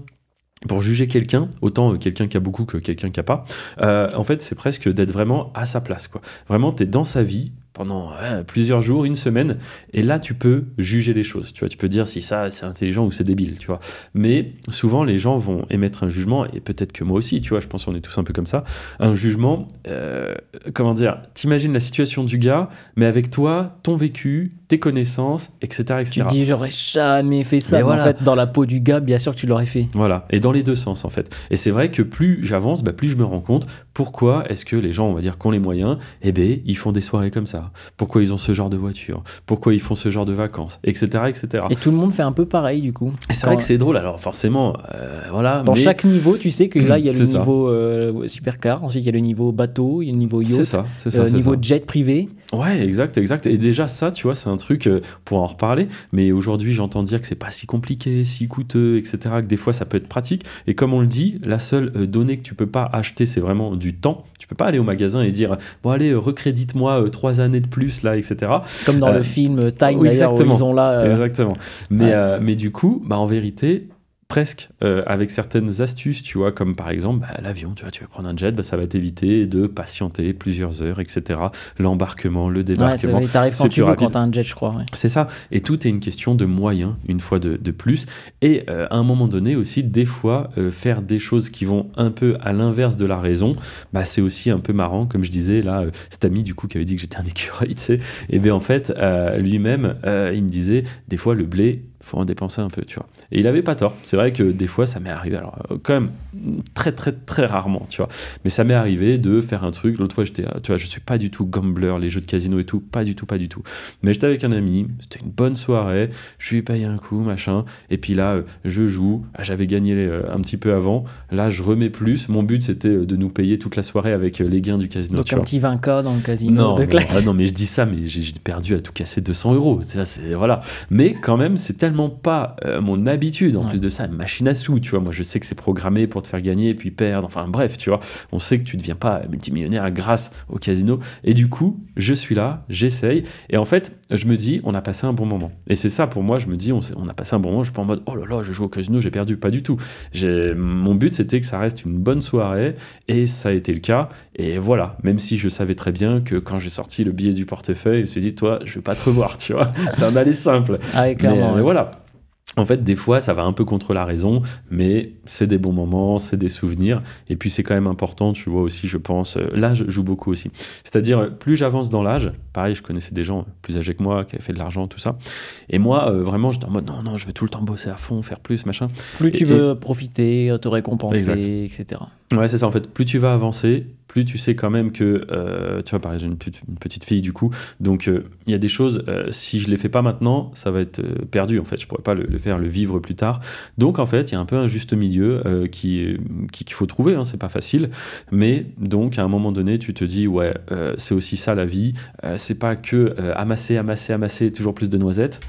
pour juger quelqu'un, autant quelqu'un qui a beaucoup que quelqu'un qui a pas, en fait, c'est presque d'être vraiment à sa place, quoi. Vraiment, t'es dans sa vie pendant plusieurs jours, 1 semaine, et là, tu peux juger les choses, tu vois. Tu peux dire si ça, c'est intelligent ou c'est débile, tu vois. Mais souvent, les gens vont émettre un jugement, et peut-être que moi aussi, tu vois, je pense qu'on est tous un peu comme ça, un jugement, comment dire, t'imagines la situation du gars, mais avec toi, ton vécu, tes connaissances, etc., etc. Tu te dis, j'aurais jamais fait ça, mais voilà. En fait, dans la peau du gars, bien sûr que tu l'aurais fait. Voilà, et dans les deux sens, en fait. Et c'est vrai que plus j'avance, plus je me rends compte pourquoi est-ce que les gens, on va dire, qui ont les moyens, ils font des soirées comme ça. Pourquoi ils ont ce genre de voiture, pourquoi ils font ce genre de vacances, etc., etc. Et tout le monde fait un peu pareil, du coup. Et c'est vrai que c'est drôle, alors forcément, voilà. Dans chaque niveau, tu sais que là, il y a le niveau supercar, ensuite il y a le niveau bateau, il y a le niveau yacht, niveau jet privé. Ouais, exact. Et déjà, ça, tu vois, c'est un truc pour en reparler. Mais aujourd'hui, j'entends dire que c'est pas si compliqué, si coûteux, etc., que des fois, ça peut être pratique. Et comme on le dit, la seule donnée que tu peux pas acheter, c'est vraiment du temps. Tu peux pas aller au magasin et dire, bon, allez, recrédite-moi 3 années de plus, là, etc. Comme dans le film Time, d'ailleurs, où ils ont là... Exactement. Mais du coup, en vérité... presque avec certaines astuces, tu vois, comme par exemple l'avion, tu veux prendre un jet, ça va t'éviter de patienter plusieurs heures, etc. L'embarquement, le débarquement. Ouais, t'arrives quand tu veux quand t'as un jet, je crois. Ouais. C'est ça. Et tout est une question de moyens, une fois de plus. Et à un moment donné aussi, des fois, faire des choses qui vont un peu à l'inverse de la raison, c'est aussi un peu marrant. Comme je disais, là, cet ami, du coup, qui avait dit que j'étais un écureuil, tu sais, et bien en fait, lui-même, il me disait, des fois, le blé, faut en dépenser un peu, tu vois. Et il avait pas tort. C'est vrai que des fois, ça m'est arrivé, alors quand même très, très, très rarement, tu vois. Mais ça m'est arrivé de faire un truc. L'autre fois, tu vois, je suis pas du tout gambler, les jeux de casino et tout, pas du tout. Mais j'étais avec un ami, c'était une bonne soirée, je lui ai payé un coup, machin, et puis là, je joue, j'avais gagné un petit peu avant, là, je remets plus. Mon but, c'était de nous payer toute la soirée avec les gains du casino. Donc un petit 20K dans le casino. Non, mais je dis ça, mais j'ai perdu à tout casser 200 €. Voilà. Mais quand même, c'est tellement tellement pas mon habitude. En plus de ça, une machine à sous, tu vois. Moi, je sais que c'est programmé pour te faire gagner et puis perdre. Enfin, bref, tu vois. On sait que tu ne deviens pas multimillionnaire grâce au casino. Et du coup, je suis là, j'essaye. Et en fait, je me dis, on a passé un bon moment. Et c'est ça, pour moi, je me dis, on a passé un bon moment. Je suis pas en mode, oh là là, je joue au casino, j'ai perdu. Pas du tout. Mon but, c'était que ça reste une bonne soirée. Et ça a été le cas. Et voilà, même si je savais très bien que quand j'ai sorti le billet du portefeuille, je me suis dit, toi, je vais pas te revoir, tu vois. Ça en allait simple. Ah oui, clairement. Mais voilà. En fait, des fois, ça va un peu contre la raison, mais c'est des bons moments, c'est des souvenirs. Et puis, c'est quand même important, tu vois aussi, je pense. L'âge joue beaucoup aussi. C'est-à-dire, plus j'avance dans l'âge, pareil, je connaissais des gens plus âgés que moi qui avaient fait de l'argent, tout ça. Et moi, vraiment, j'étais en mode, non, je veux tout le temps bosser à fond, faire plus, machin. Plus tu veux profiter, te récompenser, etc. Ouais, c'est ça, en fait. Plus tu vas avancer, plus tu sais quand même que, tu vois, pareil, j'ai une petite fille du coup, donc il y a des choses, si je les fais pas maintenant, ça va être perdu en fait, je pourrais pas le vivre plus tard. Donc en fait, il y a un peu un juste milieu qu'il faut trouver, hein, c'est pas facile, mais donc à un moment donné, tu te dis, ouais, c'est aussi ça la vie, c'est pas que amasser, toujours plus de noisettes.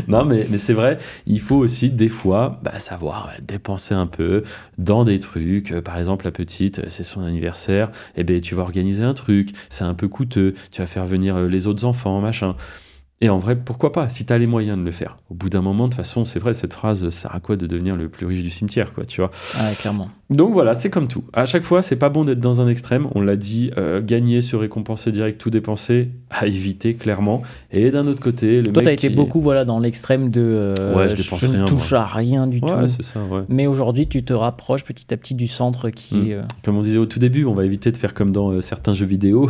Non, mais c'est vrai, il faut aussi des fois savoir dépenser un peu dans des trucs, par exemple la petite, c'est son anniversaire, et ben tu vas organiser un truc, c'est un peu coûteux, tu vas faire venir les autres enfants, machin. Et en vrai, pourquoi pas, si tu as les moyens de le faire. Au bout d'un moment, de toute façon, c'est vrai, cette phrase, ça sert à quoi de devenir le plus riche du cimetière, quoi, tu vois. Ah, clairement. Donc voilà, c'est comme tout. À chaque fois, c'est pas bon d'être dans un extrême. On l'a dit, gagner, se récompenser direct, tout dépenser, à éviter, clairement. Et d'un autre côté, le Toi, mec t'as été beaucoup dans l'extrême de je ne touche à rien du tout. Ouais, c'est ça, ouais. Mais aujourd'hui, tu te rapproches petit à petit du centre qui est... Comme on disait au tout début, on va éviter de faire comme dans certains jeux vidéo,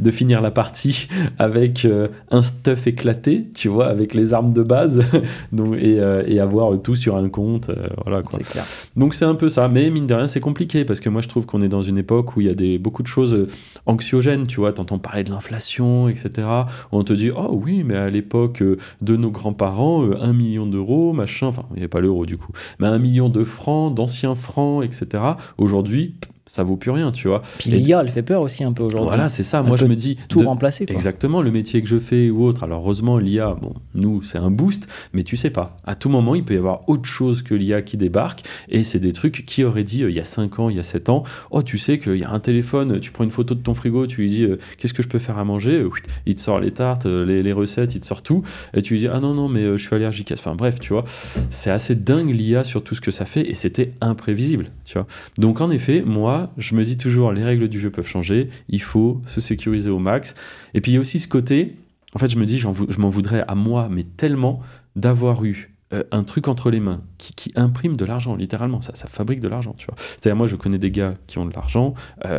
de finir la partie avec un stuff éclaté, tu vois, avec les armes de base, donc, et avoir tout sur un compte, voilà, quoi. C'est clair. Donc c'est un peu ça, mais mine de rien, c'est compliqué, parce que moi je trouve qu'on est dans une époque où il y a beaucoup de choses anxiogènes, tu vois, t'entends parler de l'inflation, etc. On te dit, oh oui, mais à l'époque de nos grands-parents, 1 million d'euros, machin, enfin, il n'y avait pas l'euro du coup, mais 1 million de francs, d'anciens francs, etc. Aujourd'hui, ça vaut plus rien, tu vois. Puis l'IA, elle fait peur aussi un peu aujourd'hui. Voilà, c'est ça. Moi, je me dis... Tout remplacer, quoi. Exactement, le métier que je fais ou autre. Alors, heureusement, l'IA, bon, nous, c'est un boost, mais tu sais pas. À tout moment, il peut y avoir autre chose que l'IA qui débarque, et c'est des trucs qui auraient dit, il y a 5 ans, il y a 7 ans, oh, tu sais qu'il y a un téléphone, tu prends une photo de ton frigo, tu lui dis, qu'est-ce que je peux faire à manger? Il te sort les tartes, les recettes, il te sort tout, et tu lui dis, ah non, mais je suis allergique. Enfin, bref, tu vois, c'est assez dingue l'IA sur tout ce que ça fait, et c'était imprévisible, tu vois. Donc, en effet, moi, je me dis toujours, les règles du jeu peuvent changer, il faut se sécuriser au max. Et puis il y a aussi ce côté, en fait je me dis, je m'en voudrais à moi, mais tellement d'avoir eu un truc entre les mains qui imprime de l'argent, littéralement, ça fabrique de l'argent, tu vois. C'est-à-dire moi je connais des gars qui ont de l'argent,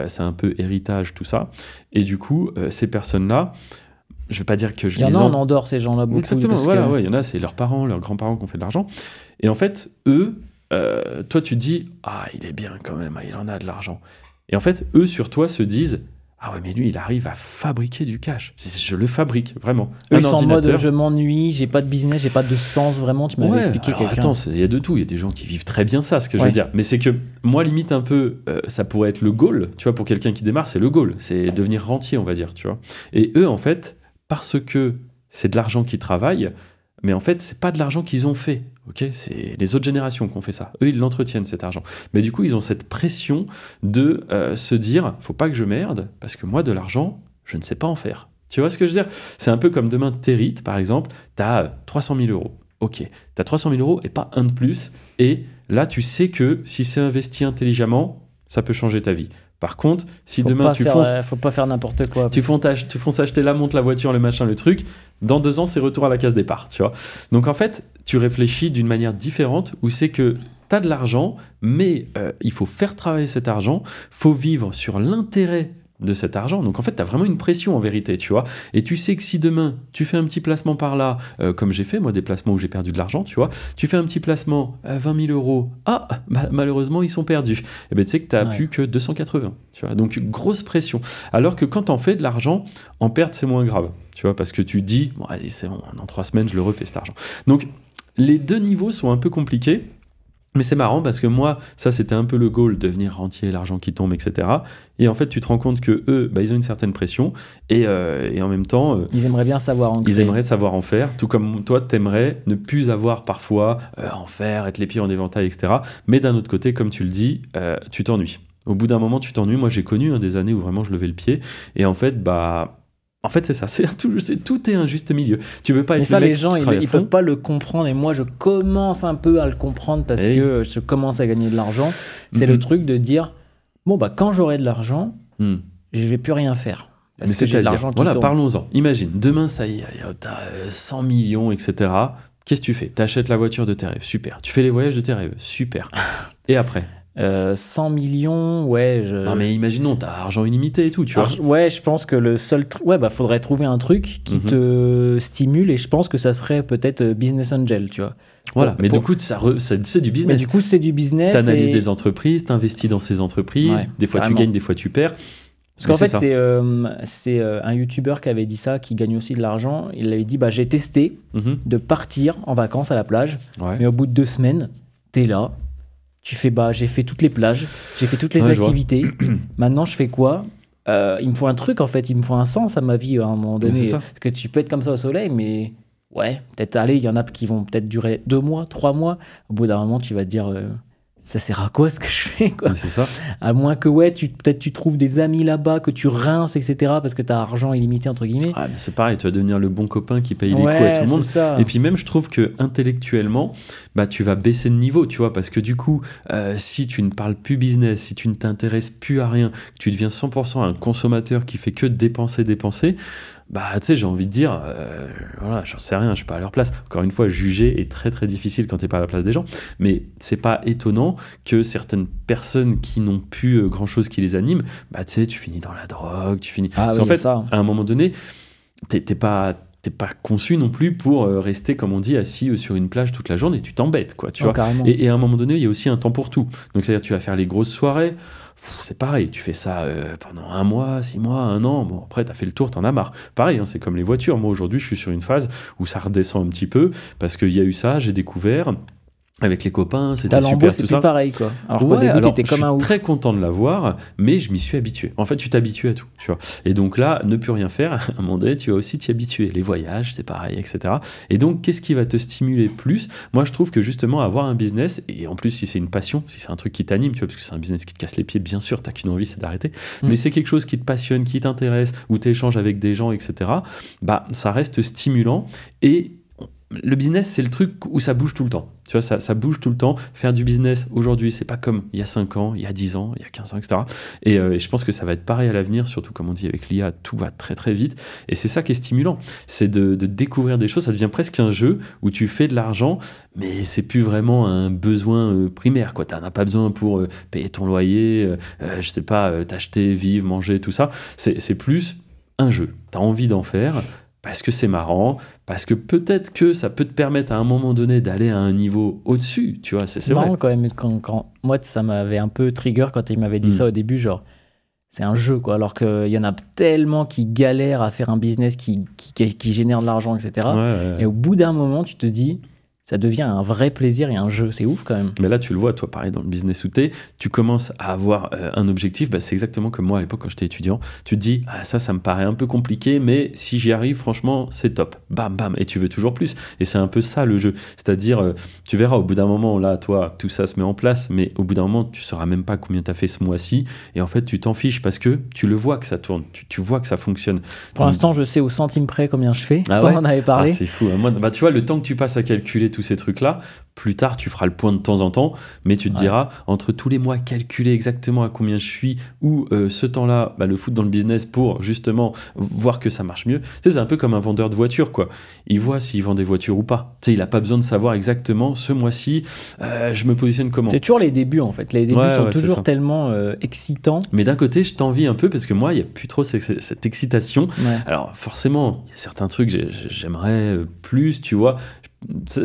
c'est un peu héritage, tout ça, et du coup ces personnes-là, je vais pas dire que je les... Il y en a en Andorre, ces gens-là, beaucoup. Exactement, voilà, ouais, il y en a, c'est leurs parents, leurs grands-parents qui ont fait de l'argent, et en fait, eux, toi tu te dis, ah il est bien quand même, il en a de l'argent. Et en fait, eux, sur toi, se disent, ah ouais, mais lui, il arrive à fabriquer du cash. Je le fabrique, vraiment. Eux, ils sont en mode, je m'ennuie, j'ai pas de business, j'ai pas de sens, vraiment, tu m'avais expliqué quelqu'un. Attends, il y a de tout. Il y a des gens qui vivent très bien ça, ce que je veux dire. Mais c'est que, moi, limite un peu, ça pourrait être le goal, tu vois, pour quelqu'un qui démarre, c'est le goal. C'est devenir rentier, on va dire, tu vois. Et eux, en fait, parce que c'est de l'argent qu'ils travaillent, mais en fait, c'est pas de l'argent qu'ils ont fait. Okay, c'est les autres générations qui ont fait ça. Eux, ils l'entretiennent, cet argent. Mais du coup, ils ont cette pression de se dire, faut pas que je merde, parce que moi, de l'argent, je ne sais pas en faire. Tu vois ce que je veux dire? C'est un peu comme demain, t'hérites, par exemple, t'as 300 000 euros. Ok, t'as 300 000 euros et pas un de plus. Et là, tu sais que si c'est investi intelligemment, ça peut changer ta vie. Par contre, si demain tu fonces... faut pas faire n'importe quoi. Tu fonces acheter la montre, la voiture, le machin, le truc, dans 2 ans, c'est retour à la case départ, tu vois. Donc en fait, tu réfléchis d'une manière différente où c'est que tu as de l'argent, mais il faut faire travailler cet argent, faut vivre sur l'intérêt de cet argent. Donc en fait, tu as vraiment une pression en vérité, tu vois. Et tu sais que si demain, tu fais un petit placement par là, comme j'ai fait, moi, des placements où j'ai perdu de l'argent, tu vois, tu fais un petit placement à 20 000 euros, malheureusement, ils sont perdus. Et bien, tu sais que tu n'as plus que 280, tu vois. Donc, grosse pression. Alors que quand tu en fais de l'argent, en perte, c'est moins grave, tu vois, parce que tu dis, bon, allez, c'est bon, dans 3 semaines, je le refais cet argent. Donc, les deux niveaux sont un peu compliqués. Mais c'est marrant parce que moi, ça c'était un peu le goal, devenir rentier, l'argent qui tombe, etc. Et en fait, tu te rends compte que eux, ils ont une certaine pression et en même temps, ils aimeraient bien savoir en créer. Ils aimeraient savoir en faire, tout comme toi, t'aimerais ne plus avoir parfois en faire, être les pieds en éventail, etc. Mais d'un autre côté, comme tu le dis, tu t'ennuies. Au bout d'un moment, tu t'ennuies. Moi, j'ai connu des années où vraiment je levais le pied et en fait, c'est ça, tout est un juste milieu. Tu veux pas être mais ça, le mec les gens, ils peuvent pas le comprendre. Et moi, je commence un peu à le comprendre parce que je commence à gagner de l'argent. C'est le truc de dire, quand j'aurai de l'argent, je vais plus rien faire. Parce que j'ai de l'argent qui tombe. Voilà, parlons-en. Imagine, demain, ça y est, allez, t'as 100 millions, etc. Qu'est-ce que tu fais? T'achètes la voiture de tes rêves, super. Tu fais les voyages de tes rêves, super. Et après 100 millions, ouais. Non, mais imaginons, t'as argent illimité et tout, tu vois. Ouais, je pense que le seul truc. Ouais, faudrait trouver un truc qui te stimule et je pense que ça serait peut-être Business Angel, tu vois. Voilà, mais du coup, c'est du business. Mais du coup, c'est du business. T'analyses des entreprises, t'investis dans ces entreprises, des fois tu gagnes, des fois tu perds. Parce qu'en fait, c'est un YouTuber qui avait dit ça, qui gagne aussi de l'argent. Il avait dit, j'ai testé de partir en vacances à la plage, mais au bout de 2 semaines, t'es là. Tu fais, j'ai fait toutes les plages, j'ai fait toutes les activités. Maintenant, je fais quoi? Il me faut un truc, en fait. Il me faut un sens à ma vie à un moment donné. Parce que tu peux être comme ça au soleil, mais ouais, peut-être aller. Il y en a qui vont peut-être durer 2 mois, 3 mois. Au bout d'un moment, tu vas te dire, ça sert à quoi ce que je fais, quoi? C'est ça. À moins que, peut-être tu trouves des amis là-bas, que tu rinces, etc. Parce que tu as argent illimité, entre guillemets. Ah, mais c'est pareil, tu vas devenir le bon copain qui paye les coups à tout le monde. Ça. Et puis même, je trouve que intellectuellement, tu vas baisser de niveau, tu vois, parce que du coup, si tu ne parles plus business, si tu ne t'intéresses plus à rien, que tu deviens 100% un consommateur qui fait que dépenser, tu sais, j'ai envie de dire, voilà, j'en sais rien, je suis pas à leur place. Encore une fois, juger est très très difficile quand t'es pas à la place des gens, mais c'est pas étonnant que certaines personnes qui n'ont plus grand chose qui les anime, tu sais, tu finis dans la drogue, tu finis. Ah, oui, en fait, ça. à un moment donné, t'es pas conçu non plus pour rester, comme on dit, assis sur une plage toute la journée. Tu t'embêtes, quoi, tu vois. Et à un moment donné, il y a aussi un temps pour tout. Donc, c'est-à-dire, tu vas faire les grosses soirées. C'est pareil, tu fais ça pendant 1 mois, 6 mois, 1 an. Bon, après, t'as fait le tour, t'en as marre. Pareil, c'est comme les voitures. Moi, aujourd'hui, je suis sur une phase où ça redescend un petit peu parce qu'il y a eu ça, j'ai découvert. Avec les copains, c'était super, tout ça. Pareil, quoi. Alors qu'au début, t'étais comme un ouf. Je suis très content de l'avoir, mais je m'y suis habitué. En fait, tu t'habitues à tout, tu vois. Et donc là, ne plus rien faire, à un moment donné, tu vas aussi t'y habituer. Les voyages, c'est pareil, etc. Et donc, qu'est-ce qui va te stimuler plus? Moi, je trouve que justement, avoir un business, et en plus, si c'est une passion, si c'est un truc qui t'anime, tu vois, parce que c'est un business qui te casse les pieds, bien sûr, t'as qu'une envie, c'est d'arrêter. Mais c'est quelque chose qui te passionne, qui t'intéresse, où tu échanges avec des gens, etc. Ça reste stimulant. Et le business, c'est le truc où ça bouge tout le temps. Tu vois, ça bouge tout le temps. Faire du business aujourd'hui, c'est pas comme il y a 5 ans, il y a 10 ans, il y a 15 ans, etc. Et je pense que ça va être pareil à l'avenir, surtout comme on dit avec l'IA, tout va très très vite. Et c'est ça qui est stimulant. C'est de découvrir des choses. Ça devient presque un jeu où tu fais de l'argent, mais c'est plus vraiment un besoin primaire, quoi. T'en as pas besoin pour payer ton loyer, je sais pas, t'acheter, vivre, manger, tout ça. C'est plus un jeu. T'as envie d'en faire parce que c'est marrant, parce que peut-être que ça peut te permettre à un moment donné d'aller à un niveau au-dessus, tu vois, c'est marrant vrai. Quand même, quand moi ça m'avait un peu trigger quand il m'avait dit ça au début, genre c'est un jeu, quoi, alors qu'il y en a tellement qui galèrent à faire un business qui génère de l'argent, etc. Et au bout d'un moment, tu te dis, ça devient un vrai plaisir et un jeu, c'est ouf quand même. Mais là, tu le vois, toi, pareil, dans le business où tu commences à avoir un objectif, c'est exactement comme moi à l'époque quand j'étais étudiant. Tu te dis, ça me paraît un peu compliqué, mais si j'y arrive, franchement, c'est top. Bam, bam, et tu veux toujours plus. Et c'est un peu ça le jeu. C'est-à-dire, tu verras, au bout d'un moment, là, toi, tout ça se met en place, mais au bout d'un moment, tu ne sauras même pas combien tu as fait ce mois-ci. Et en fait, tu t'en fiches parce que tu le vois que ça tourne, tu vois que ça fonctionne. Pour l'instant, je sais au centime près combien je fais. Ça, on en avait parlé. C'est fou. Moi, tu vois, le temps que tu passes à calculer tous ces trucs-là, plus tard, tu feras le point de temps en temps, mais tu te diras, entre tous les mois, calculer exactement à combien je suis, ou ce temps-là, le foutre dans le business pour justement voir que ça marche mieux. Tu sais, c'est un peu comme un vendeur de voitures, quoi. Il voit s'il vend des voitures ou pas. Tu sais, il n'a pas besoin de savoir exactement, ce mois-ci, je me positionne comment. C'est toujours les débuts, en fait. Les débuts sont toujours tellement excitants. Mais d'un côté, je t'envie un peu, parce que moi, il n'y a plus trop cette excitation. Alors, forcément, il y a certains trucs que j'aimerais plus, tu vois.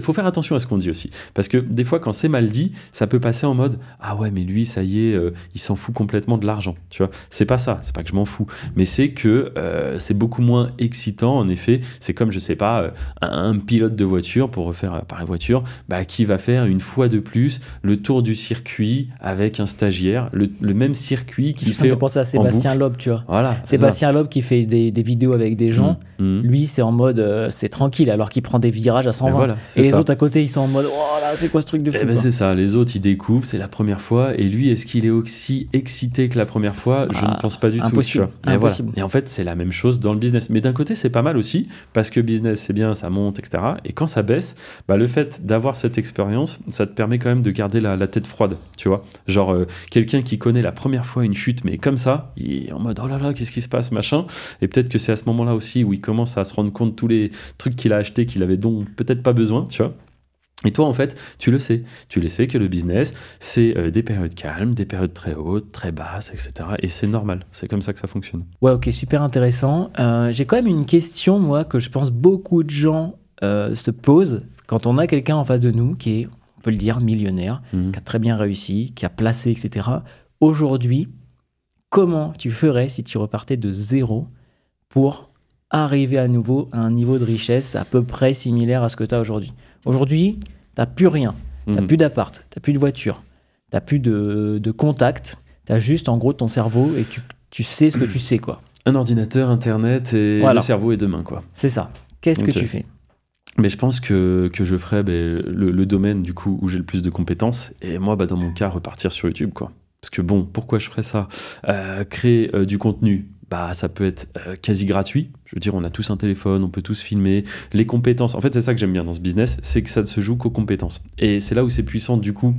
faut faire attention à ce qu'on dit aussi. Parce que des fois, quand c'est mal dit, ça peut passer en mode « Ah ouais, mais lui, ça y est, il s'en fout complètement de l'argent. » Tu vois, c'est pas ça. C'est pas que je m'en fous. Mais c'est que c'est beaucoup moins excitant, en effet. C'est comme, je sais pas, un pilote de voiture, pour refaire par la voiture, qui va faire une fois de plus le tour du circuit avec un stagiaire. Le même circuit qu'il fait. Je pense à Sébastien Loeb, tu vois. Voilà, Sébastien Loeb qui fait des vidéos avec des gens. Lui, c'est en mode c'est tranquille, alors qu'il prend des virages à 120. Voilà, et les autres à côté, ils sont en mode oh là, c'est quoi ce truc de fou. C'est ça, les autres ils découvrent, c'est la première fois, et lui, est-ce qu'il est aussi excité que la première fois? Je ne pense pas du tout. Tu vois. Impossible. Et en fait, c'est la même chose dans le business. Mais d'un côté, c'est pas mal aussi, parce que business, c'est bien, ça monte, etc. Et quand ça baisse, le fait d'avoir cette expérience, ça te permet quand même de garder la tête froide, tu vois. Genre, quelqu'un qui connaît la première fois une chute, mais comme ça, il est en mode oh là là, qu'est-ce qui se passe, machin. Et peut-être que c'est à ce moment-là aussi où il commence à se rendre compte de tous les trucs qu'il a achetés, qu'il avait donc peut-être pas besoin, tu vois. Et toi, en fait, tu le sais que le business, c'est des périodes calmes, des périodes très hautes, très basses, etc. Et c'est normal, c'est comme ça que ça fonctionne. Ouais, ok, super intéressant. J'ai quand même une question, moi, que je pense beaucoup de gens se posent quand on a quelqu'un en face de nous qui est, on peut le dire, millionnaire, qui a très bien réussi, qui a placé, etc. Aujourd'hui, comment tu ferais si tu repartais de zéro pour arriver à nouveau à un niveau de richesse à peu près similaire à ce que tu as aujourd'hui? Aujourd'hui, tu n'as plus rien. Tu n'as plus d'appart, tu n'as plus de voiture, tu n'as plus de contact. Tu as juste, en gros, ton cerveau et tu sais ce que tu sais, quoi. Un ordinateur, Internet et le cerveau est demain, quoi. C'est ça. Qu'est-ce que tu fais? Mais je pense que je ferais le domaine, du coup, où j'ai le plus de compétences. Et moi, dans mon cas, repartir sur YouTube, quoi. Parce que bon, pourquoi je ferais ça? Créer du contenu, ça peut être quasi gratuit. Je veux dire, on a tous un téléphone, on peut tous filmer. Les compétences, en fait, c'est ça que j'aime bien dans ce business, c'est que ça ne se joue qu'aux compétences. Et c'est là où c'est puissant, du coup,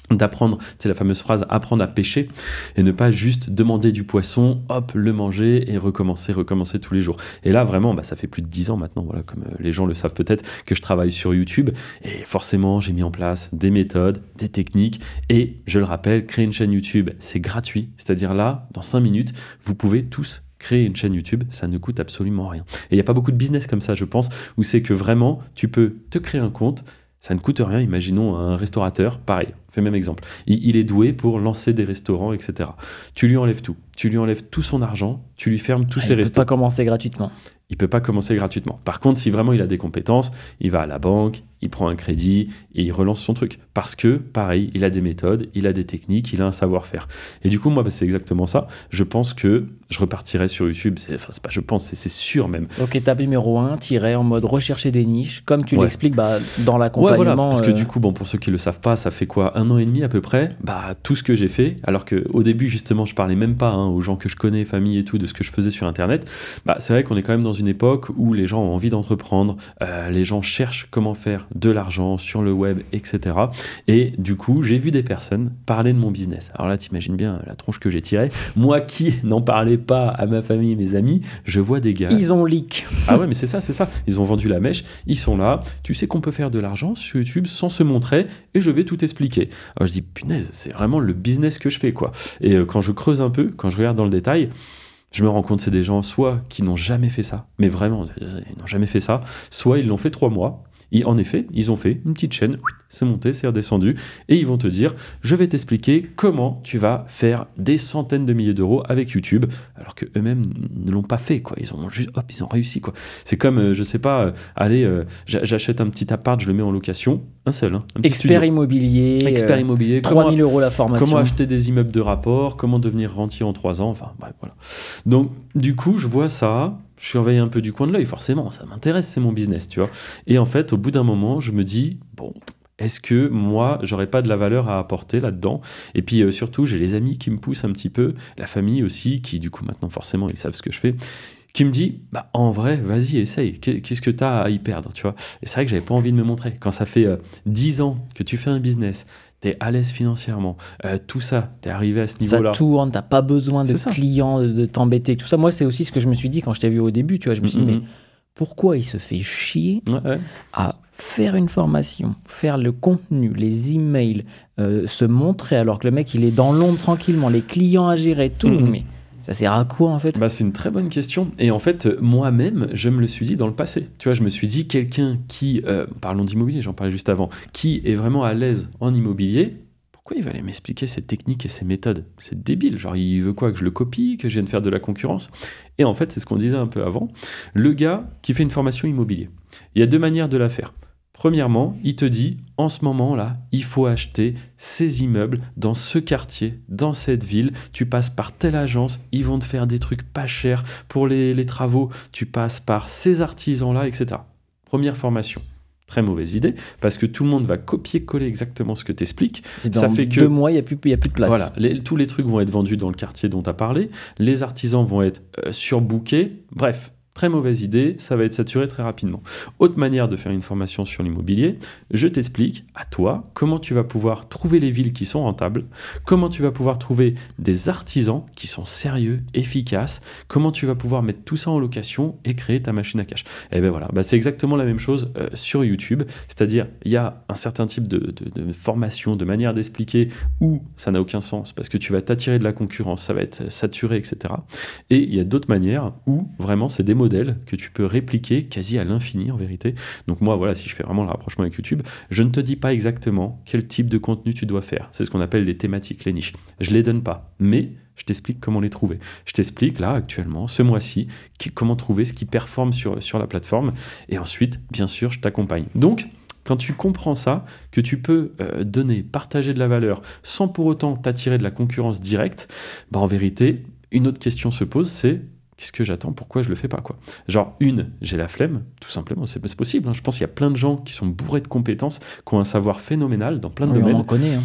d'apprendre, c'est la fameuse phrase, apprendre à pêcher et ne pas juste demander du poisson, hop, le manger et recommencer tous les jours. Et là, vraiment, ça fait plus de 10 ans maintenant, voilà, comme les gens le savent peut-être, que je travaille sur YouTube et forcément, j'ai mis en place des méthodes, des techniques et, je le rappelle, créer une chaîne YouTube, c'est gratuit. C'est-à-dire là, dans 5 minutes, vous pouvez tous créer une chaîne YouTube, ça ne coûte absolument rien. Et il n'y a pas beaucoup de business comme ça, je pense, où c'est que vraiment, tu peux te créer un compte, ça ne coûte rien. Imaginons un restaurateur, pareil, on fait le même exemple. Il est doué pour lancer des restaurants, etc. Tu lui enlèves tout. Tu lui enlèves tout son argent, tu lui fermes tous ses restos. Il ne peut pas commencer gratuitement. Il ne peut pas commencer gratuitement. Par contre, si vraiment il a des compétences, il va à la banque, il prend un crédit et il relance son truc. Parce que, pareil, il a des méthodes, il a des techniques, il a un savoir-faire. Et du coup, moi, c'est exactement ça. Je pense que je repartirai sur YouTube. C'est sûr même. Donc, étape numéro 1, tu irais en mode rechercher des niches, comme tu l'expliques dans l'accompagnement. Ouais, voilà, parce que du coup, pour ceux qui ne le savent pas, ça fait quoi, 1 an et demi à peu près, tout ce que j'ai fait, alors qu'au début, justement, je parlais même pas aux gens que je connais, famille et tout, de ce que je faisais sur Internet. C'est vrai qu'on est quand même dans une époque où les gens ont envie d'entreprendre, les gens cherchent comment faire de l'argent sur le web, etc. Et du coup, j'ai vu des personnes parler de mon business. Alors là, t'imagines bien la tronche que j'ai tirée. Moi qui n'en parlais pas à ma famille, mes amis, je vois des gars. Ils ont leak. Ah ouais, mais c'est ça. Ils ont vendu la mèche, ils sont là. Tu sais qu'on peut faire de l'argent sur YouTube sans se montrer et je vais tout expliquer. Alors je dis, punaise, c'est vraiment le business que je fais, quoi. Et quand je creuse un peu, quand je regarde dans le détail, je me rends compte que c'est des gens soit qui n'ont jamais fait ça, mais vraiment, ils n'ont jamais fait ça, soit ils l'ont fait 3 mois. Et en effet, ils ont fait une petite chaîne, c'est monté, c'est redescendu, et ils vont te dire, je vais t'expliquer comment tu vas faire des centaines de milliers d'euros avec YouTube, alors qu'eux-mêmes ne l'ont pas fait, quoi. Ils ont juste, hop, ils ont réussi, quoi. C'est comme, je sais pas, j'achète un petit appart, je le mets en location, un seul, un petit Expert immobilier, 3 000 € la formation. Comment acheter des immeubles de rapport, comment devenir rentier en 3 ans, enfin, bref, voilà. Donc, du coup, je vois ça. Je surveille un peu du coin de l'œil, forcément, ça m'intéresse, c'est mon business, tu vois. Et en fait, au bout d'un moment, je me dis, bon, est-ce que moi, j'aurais pas de la valeur à apporter là-dedans? Et puis surtout, j'ai les amis qui me poussent un petit peu, la famille aussi, qui du coup, maintenant, forcément, ils savent ce que je fais, qui me dit, en vrai, vas-y, essaye, qu'est-ce que tu as à y perdre, tu vois? Et c'est vrai que j'avais pas envie de me montrer. Quand ça fait 10 ans que tu fais un business, t'es à l'aise financièrement, tout ça, t'es arrivé à ce niveau-là. Ça tourne, t'as pas besoin de clients, de t'embêter, tout ça. Moi, c'est aussi ce que je me suis dit quand je t'ai vu au début, tu vois. Je me suis dit, mais pourquoi il se fait chier à faire une formation, faire le contenu, les emails, se montrer alors que le mec, il est dans l'ombre tranquillement, les clients à gérer, tout. Mais Ça sert à quoi en fait? C'est une très bonne question. Et en fait, moi-même, je me le suis dit dans le passé. Tu vois, je me suis dit, quelqu'un qui, parlons d'immobilier, j'en parlais juste avant, qui est vraiment à l'aise en immobilier, pourquoi il va aller m'expliquer ses techniques et ses méthodes? C'est débile. Genre, il veut quoi? Que je le copie? Que je vienne faire de la concurrence? Et en fait, c'est ce qu'on disait un peu avant. Le gars qui fait une formation immobilier, il y a deux manières de la faire. Premièrement, il te dit, en ce moment-là, il faut acheter ces immeubles dans ce quartier, dans cette ville. Tu passes par telle agence, ils vont te faire des trucs pas chers pour les travaux. Tu passes par ces artisans-là, etc. Première formation. Très mauvaise idée, parce que tout le monde va copier-coller exactement ce que tu expliques. Ça fait que 2 mois, il n'y a plus de place. Voilà, tous les trucs vont être vendus dans le quartier dont tu as parlé. Les artisans vont être surbookés. Bref. Très mauvaise idée, ça va être saturé très rapidement. Autre manière de faire une formation sur l'immobilier, je t'explique à toi comment tu vas pouvoir trouver les villes qui sont rentables, comment tu vas pouvoir trouver des artisans qui sont sérieux, efficaces, comment tu vas pouvoir mettre tout ça en location et créer ta machine à cash. Et bien voilà, c'est exactement la même chose sur YouTube, c'est-à-dire il y a un certain type de formation, de manière d'expliquer où ça n'a aucun sens parce que tu vas t'attirer de la concurrence, ça va être saturé, etc. Et il y a d'autres manières où vraiment c'est des modèles que tu peux répliquer quasi à l'infini en vérité. Donc moi, voilà, si je fais vraiment le rapprochement avec YouTube, je ne te dis pas exactement quel type de contenu tu dois faire. C'est ce qu'on appelle les thématiques, les niches. Je ne les donne pas, mais je t'explique comment les trouver. Je t'explique là, actuellement, ce mois-ci, comment trouver ce qui performe sur la plateforme. Et ensuite, bien sûr, je t'accompagne. Donc, quand tu comprends ça, que tu peux partager de la valeur sans pour autant t'attirer de la concurrence directe, en vérité, une autre question se pose, c'est qu'est-ce que j'attends? Pourquoi je le fais pas, quoi? Genre, j'ai la flemme, tout simplement, c'est possible. Hein. Je pense qu'il y a plein de gens qui sont bourrés de compétences, qui ont un savoir phénoménal dans plein de domaines. On en connaît, hein.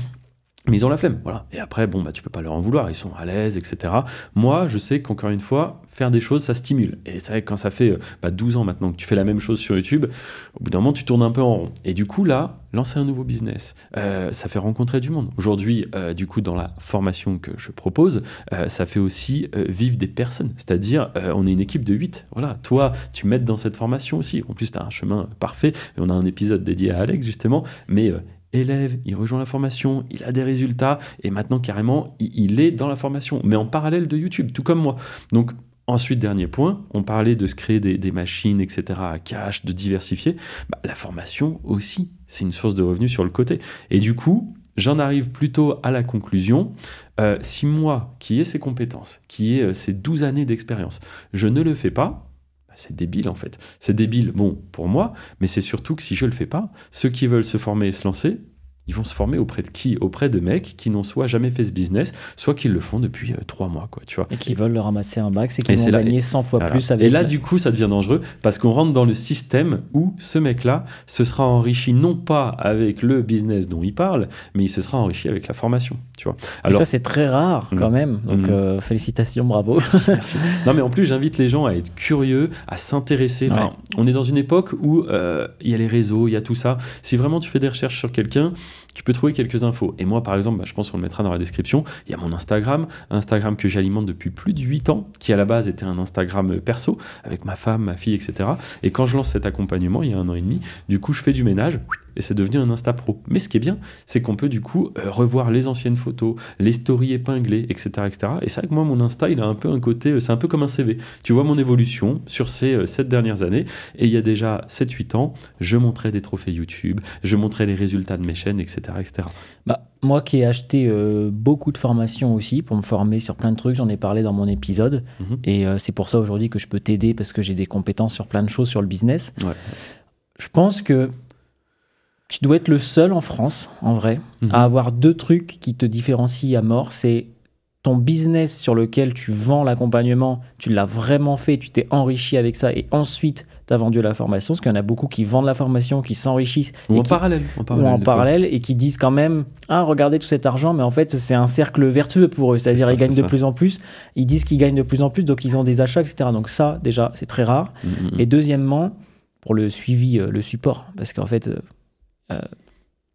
Mais ils ont la flemme, voilà. Et après, tu peux pas leur en vouloir, ils sont à l'aise, etc. Moi, je sais qu'encore une fois, faire des choses, ça stimule. Et c'est vrai que quand ça fait 12 ans maintenant que tu fais la même chose sur YouTube, au bout d'un moment, tu tournes un peu en rond. Et du coup, là, lancer un nouveau business, ça fait rencontrer du monde. Aujourd'hui, du coup, dans la formation que je propose, ça fait aussi vivre des personnes. C'est-à-dire, on est une équipe de 8. Voilà, toi, tu m'aides dans cette formation aussi. En plus, tu as un chemin parfait. Et on a un épisode dédié à Alex, justement. Mais élève, il rejoint la formation, il a des résultats, et maintenant, carrément, il est dans la formation, mais en parallèle de YouTube, tout comme moi. Donc, ensuite, dernier point, on parlait de se créer des machines, etc., à cash, de diversifier. La formation aussi, c'est une source de revenus sur le côté. Et du coup, j'en arrive plutôt à la conclusion, si moi, qui ai ces compétences, qui ai ces 12 années d'expérience, je ne le fais pas, c'est débile en fait. C'est débile, pour moi, mais c'est surtout que si je le fais pas, ceux qui veulent se former et se lancer, ils vont se former auprès de qui? Auprès de mecs qui n'ont soit jamais fait ce business, soit qui le font depuis 3 mois, quoi, tu vois. Et qui veulent leur ramasser un max et qui vont gagner 100 fois plus avec. Et là, du coup, ça devient dangereux parce qu'on rentre dans le système où ce mec-là se sera enrichi non pas avec le business dont il parle, mais il se sera enrichi avec la formation, tu vois. Alors, et ça, c'est très rare quand même. Donc, félicitations, bravo. Merci. Non, mais en plus, j'invite les gens à être curieux, à s'intéresser. Enfin, on est dans une époque où il y a les réseaux, il y a tout ça. Si vraiment tu fais des recherches sur quelqu'un, tu peux trouver quelques infos. Et moi, par exemple, je pense qu'on le mettra dans la description, il y a mon Instagram que j'alimente depuis plus de 8 ans, qui à la base était un Instagram perso, avec ma femme, ma fille, etc. Et quand je lance cet accompagnement, il y a 1 an et demi, du coup, je fais du ménage, et c'est devenu un Insta Pro. Mais ce qui est bien, c'est qu'on peut du coup revoir les anciennes photos, les stories épinglées, etc. etc. Et c'est vrai que moi, mon Insta, il a un peu un côté, c'est un peu comme un CV. Tu vois mon évolution sur ces 7 dernières années, et il y a déjà 7-8 ans, je montrais des trophées YouTube, je montrais les résultats de mes chaînes, etc. etc. Moi qui ai acheté beaucoup de formations aussi pour me former sur plein de trucs, j'en ai parlé dans mon épisode, et c'est pour ça aujourd'hui que je peux t'aider parce que j'ai des compétences sur plein de choses sur le business. Ouais. Je pense que tu dois être le seul en France, en vrai, à avoir 2 trucs qui te différencient à mort. C'est ton business sur lequel tu vends l'accompagnement, tu l'as vraiment fait, tu t'es enrichi avec ça, et ensuite tu as vendu la formation, parce qu'il y en a beaucoup qui vendent la formation, qui s'enrichissent. Ou en parallèle, et qui disent quand même, regardez tout cet argent, mais en fait c'est un cercle vertueux pour eux, c'est-à-dire ils gagnent de plus en plus, ils disent qu'ils gagnent de plus en plus, donc ils ont des achats, etc. Donc ça, déjà, c'est très rare. Et deuxièmement, pour le suivi, le support, parce qu'en fait...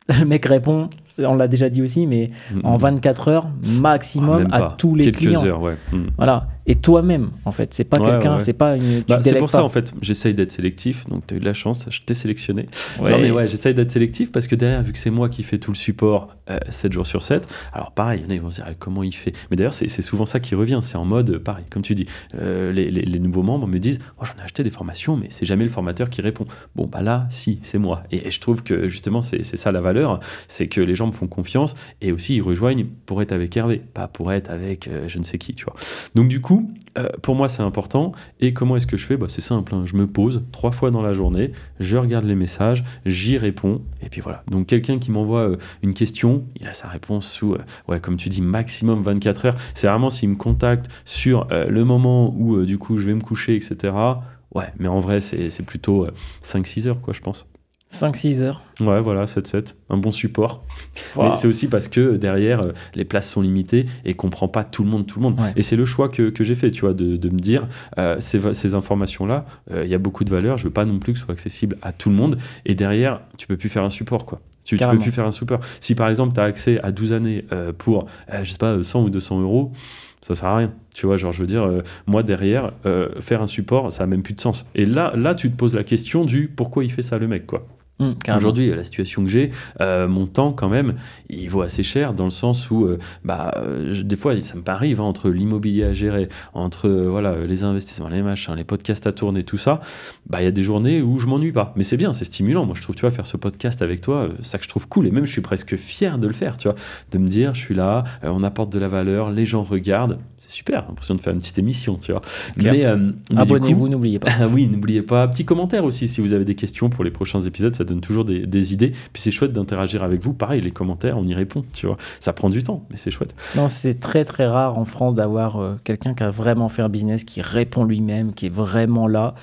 le mec répond on l'a déjà dit aussi, mais en 24 heures maximum à tous les clients. Quelques heures, ouais. Voilà. Et toi-même, en fait, c'est pas quelqu'un, c'est pas une. C'est pour ça, en fait, j'essaye d'être sélectif. Donc, tu as eu de la chance, je t'ai sélectionné. Ouais. Non, mais ouais, j'essaye d'être sélectif parce que derrière, vu que c'est moi qui fais tout le support 7 jours sur 7, alors pareil, il y en a, ils vont se dire comment il fait. Mais d'ailleurs, c'est souvent ça qui revient. C'est en mode, pareil, comme tu dis, les nouveaux membres me disent j'en ai acheté des formations, mais c'est jamais le formateur qui répond. Bon, bah là, si, c'est moi. Et je trouve que justement, c'est ça la valeur, c'est que les gens me font confiance et aussi ils rejoignent pour être avec Hervé, pas pour être avec je ne sais qui, tu vois. Donc, du coup, pour moi, c'est important. Et comment est-ce que je fais ? C'est simple, hein. Je me pose 3 fois dans la journée, je regarde les messages, j'y réponds, et puis voilà. Donc, quelqu'un qui m'envoie une question, il a sa réponse sous, comme tu dis, maximum 24 heures. C'est vraiment s'il me contacte sur le moment où, du coup, je vais me coucher, etc. Ouais, mais en vrai, c'est plutôt 5-6 heures, quoi, je pense. 5-6 heures. Ouais, voilà, 7-7. Un bon support. Wow. Mais c'est aussi parce que derrière, les places sont limitées et qu'on ne prend pas tout le monde. Ouais. Et c'est le choix que j'ai fait, tu vois, de me dire, ces informations-là, il y a beaucoup de valeur, je ne veux pas non plus que ce soit accessible à tout le monde. Et derrière, tu ne peux plus faire un support, quoi. Tu ne peux plus faire un support. Si par exemple, tu as accès à 12 années pour, je sais pas, 100 ou 200 euros, ça sert à rien, tu vois, genre je veux dire, moi derrière, faire un support, ça a même plus de sens. Et là, tu te poses la question du pourquoi il fait ça le mec, quoi. Aujourd'hui, la situation que j'ai, mon temps quand même, il vaut assez cher dans le sens où, des fois, ça me arrive entre l'immobilier à gérer, entre les investissements, les machins, les podcasts à tourner, tout ça, il y a des journées où je m'ennuie pas. Mais c'est bien, c'est stimulant. Moi, je trouve, tu vois, faire ce podcast avec toi, ça que je trouve cool. Et même, je suis presque fier de le faire, tu vois, de me dire, je suis là, on apporte de la valeur, les gens regardent. C'est super, l'impression de faire une petite émission, tu vois. Mais abonnez-vous, n'oubliez pas. Oui, n'oubliez pas. Petit commentaire aussi si vous avez des questions pour les prochains épisodes, ça donne toujours des idées. Puis c'est chouette d'interagir avec vous. Pareil, les commentaires, on y répond, tu vois. Ça prend du temps, mais c'est chouette. Non, c'est très très rare en France d'avoir quelqu'un qui a vraiment fait un business, qui répond lui-même, qui est vraiment là.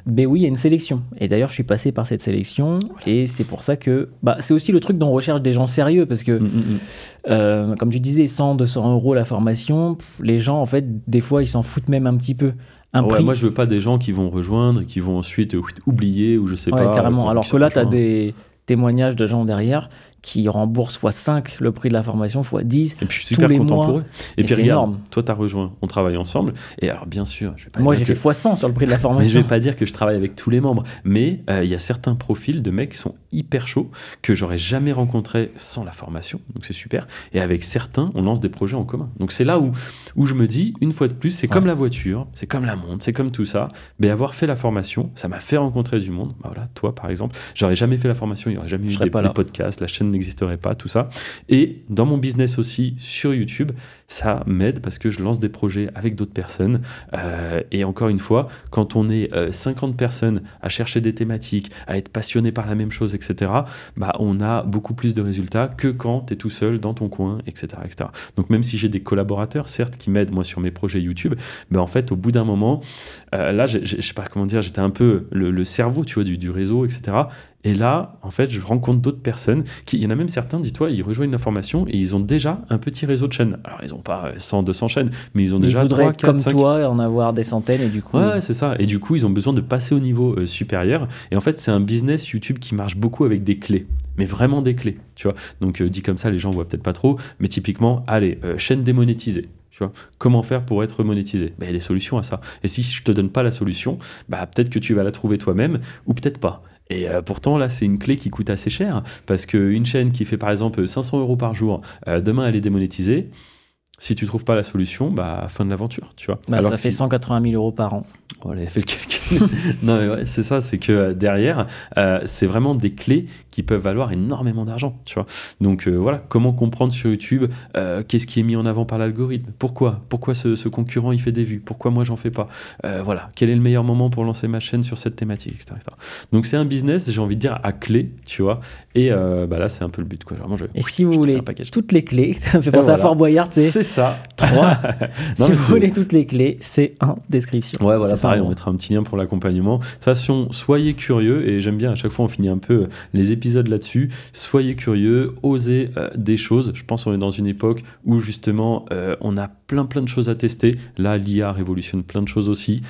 Mais oui, il y a une sélection. Et d'ailleurs, je suis passé par cette sélection. Et c'est pour ça que... c'est aussi le truc dont on recherche des gens sérieux. Parce que, comme tu disais, 100, 200 euros la formation, les gens, en fait, des fois, ils s'en foutent même un petit peu. Moi, je veux pas des gens qui vont rejoindre, qui vont ensuite oublier ou je sais pas. Carrément. Alors que là, tu as des témoignages de gens derrière qui remboursent x5 le prix de la formation, x10 et puis je suis super content pour eux. Et puis regarde, énorme. Toi t'as rejoint, on travaille ensemble, et alors bien sûr, je vais pas moi dire j'ai fait x100 sur le prix de la formation. Mais je vais pas dire que je travaille avec tous les membres, mais il y a certains profils de mecs qui sont hyper chauds, que j'aurais jamais rencontrés sans la formation, donc c'est super, et avec certains, on lance des projets en commun. Donc c'est là où je me dis, une fois de plus, c'est comme la voiture, c'est comme la montre, c'est comme tout ça, mais avoir fait la formation, ça m'a fait rencontrer du monde. Voilà, toi par exemple, j'aurais jamais fait la formation, il y aurait jamais eu des podcasts, la chaîne n'existerait pas, tout ça. Et dans mon business aussi, sur YouTube, ça m'aide parce que je lance des projets avec d'autres personnes. Et encore une fois, quand on est 50 personnes à chercher des thématiques, à être passionné par la même chose, etc., on a beaucoup plus de résultats que quand tu es tout seul dans ton coin, etc., etc. Donc même si j'ai des collaborateurs, certes, qui m'aident moi sur mes projets YouTube, en fait, au bout d'un moment, là, je sais pas comment dire, j'étais un peu le cerveau, tu vois, du réseau, etc. Et là, en fait, je rencontre d'autres personnes il y en a même certains, dis-toi, ils rejoignent la formation et ils ont déjà un petit réseau de chaînes. Alors, ils n'ont pas 100, 200 chaînes, mais ils ont déjà 3, 4, comme 5... toi, en avoir des centaines et du coup... Ouais, c'est ça. Et du coup, ils ont besoin de passer au niveau supérieur. Et en fait, c'est un business YouTube qui marche beaucoup avec des clés. Mais vraiment des clés, tu vois. Donc, dit comme ça, les gens voient peut-être pas trop. Mais typiquement, allez, chaîne démonétisée. Tu vois, comment faire pour être monétisé ? Il y a des solutions à ça. Et si je te donne pas la solution, peut-être que tu vas la trouver toi-même ou peut-être pas. Et pourtant, là, c'est une clé qui coûte assez cher parce qu'une chaîne qui fait par exemple 500 euros par jour, demain, elle est démonétisée. Si tu trouves pas la solution, fin de l'aventure, tu vois. Alors ça fait 180 000 euros par an. Oh, elle a fait le calcul. Non, mais ouais, c'est ça, c'est que derrière, c'est vraiment des clés qui peuvent valoir énormément d'argent, tu vois. Donc voilà, comment comprendre sur YouTube qu'est-ce qui est mis en avant par l'algorithme ? Pourquoi ce concurrent il fait des vues ? Pourquoi moi j'en fais pas ? Voilà, quel est le meilleur moment pour lancer ma chaîne sur cette thématique, etc., etc. Donc c'est un business, j'ai envie de dire, à clé, tu vois. Et là, c'est un peu le but, quoi. Vraiment, et si vous voulez toutes les clés, ça me fait penser à Fort Boyard, c'est ça. 3. Si vous voulez toutes les clés, c'est en description. Ouais, voilà, pareil, on mettra un petit lien pour l'accompagnement. De toute façon, soyez curieux, et j'aime bien, à chaque fois, on finit un peu les épisodes là-dessus. Soyez curieux, osez des choses. Je pense qu'on est dans une époque où, justement, on a plein de choses à tester. Là, l'IA révolutionne plein de choses aussi.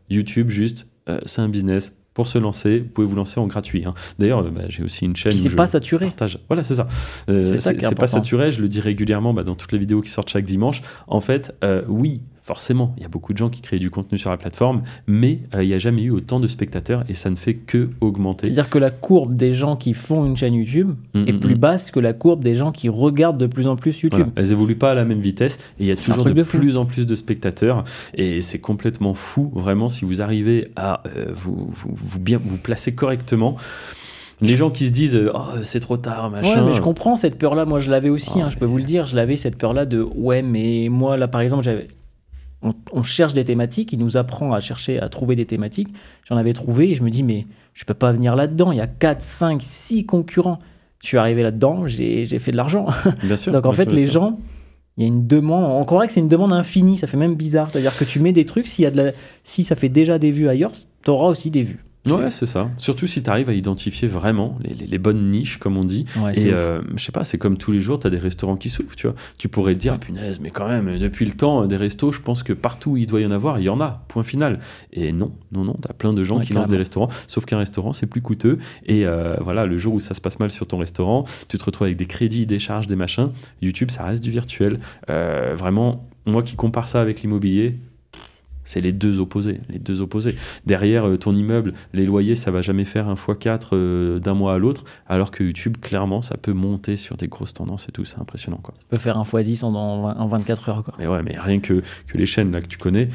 YouTube, juste, c'est un business. pour se lancer. Vous pouvez vous lancer en gratuit. Hein. D'ailleurs, j'ai aussi une chaîne. Qui c'est pas saturé. Partage. Voilà, c'est ça. C'est pas saturé. Je le dis régulièrement dans toutes les vidéos qui sortent chaque dimanche. En fait, oui. Forcément, il y a beaucoup de gens qui créent du contenu sur la plateforme, mais il n'y a jamais eu autant de spectateurs et ça ne fait que augmenter. C'est-à-dire que la courbe des gens qui font une chaîne YouTube est plus basse que la courbe des gens qui regardent de plus en plus YouTube. Voilà. Elles évoluent pas à la même vitesse et il y a toujours de plus en plus de spectateurs et c'est complètement fou, vraiment, si vous arrivez à vous placer correctement. Les gens qui se disent « Oh, c'est trop tard, machin ». Ouais, mais je comprends cette peur-là. Moi, je l'avais aussi, je peux vous le dire. Je l'avais, cette peur-là de « Ouais, mais moi, là, par exemple, on cherche des thématiques, il nous apprend à chercher, à trouver des thématiques. J'en avais trouvé et je me dis, mais je peux pas venir là-dedans. Il y a 4, 5, 6 concurrents. Je suis arrivé là-dedans, j'ai fait de l'argent. Bien sûr. Donc en fait, les gens, il y a une demande. On croirait que c'est une demande infinie. Ça fait même bizarre. C'est-à-dire que tu mets des trucs, si ça fait déjà des vues ailleurs, tu auras aussi des vues. Ouais, c'est ça. Surtout si tu arrives à identifier vraiment les bonnes niches, comme on dit. Ouais, et je sais pas, c'est comme tous les jours, tu as des restaurants qui s'ouvrent, tu vois. Tu pourrais te dire, punaise, mais quand même, depuis le temps, des restos, je pense que partout où il doit y en avoir, il y en a, point final. Et non, tu as plein de gens qui lancent des restaurants, sauf qu'un restaurant, c'est plus coûteux. Et voilà, le jour où ça se passe mal sur ton restaurant, tu te retrouves avec des crédits, des charges, des machins. YouTube, ça reste du virtuel. Vraiment, moi qui compare ça avec l'immobilier, c'est les deux opposés. Derrière ton immeuble, les loyers, ça va jamais faire 1 x 4 d'un mois à l'autre, alors que YouTube, clairement, ça peut monter sur des grosses tendances et tout, c'est impressionnant, quoi. Ça peut faire 1 x 10 en 24 heures, quoi. Mais ouais, mais rien que les chaînes là que tu connais,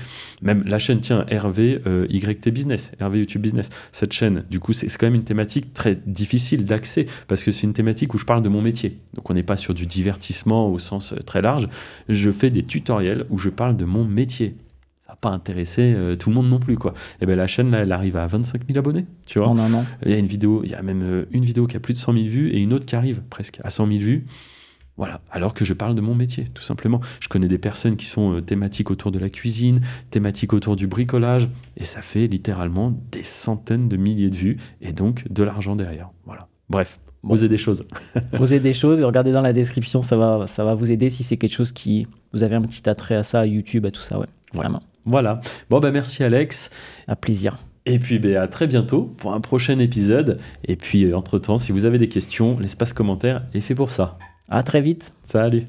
même la chaîne, tiens, Hervé YT Business, Hervé YouTube Business, cette chaîne, du coup, c'est quand même une thématique très difficile d'accès, parce que c'est une thématique où je parle de mon métier. Donc on n'est pas sur du divertissement au sens très large, je fais des tutoriels où je parle de mon métier. Ça n'a pas intéressé tout le monde non plus, quoi. Et ben la chaîne là, elle arrive à 25 000 abonnés, tu vois. En un an. Il y a même une vidéo qui a plus de 100 000 vues et une autre qui arrive presque à 100 000 vues. Voilà, alors que je parle de mon métier, tout simplement. Je connais des personnes qui sont thématiques autour de la cuisine, thématiques autour du bricolage, et ça fait littéralement des centaines de milliers de vues et donc de l'argent derrière. Voilà. Bref. Osez des choses. Osez des choses et regardez dans la description, ça va vous aider si c'est quelque chose qui... Vous avez un petit attrait à ça, à YouTube, à tout ça, ouais. Vraiment. Voilà. Bon, merci Alex. À plaisir. Et puis à très bientôt pour un prochain épisode. Et puis entre-temps, si vous avez des questions, l'espace commentaire est fait pour ça. À très vite. Salut.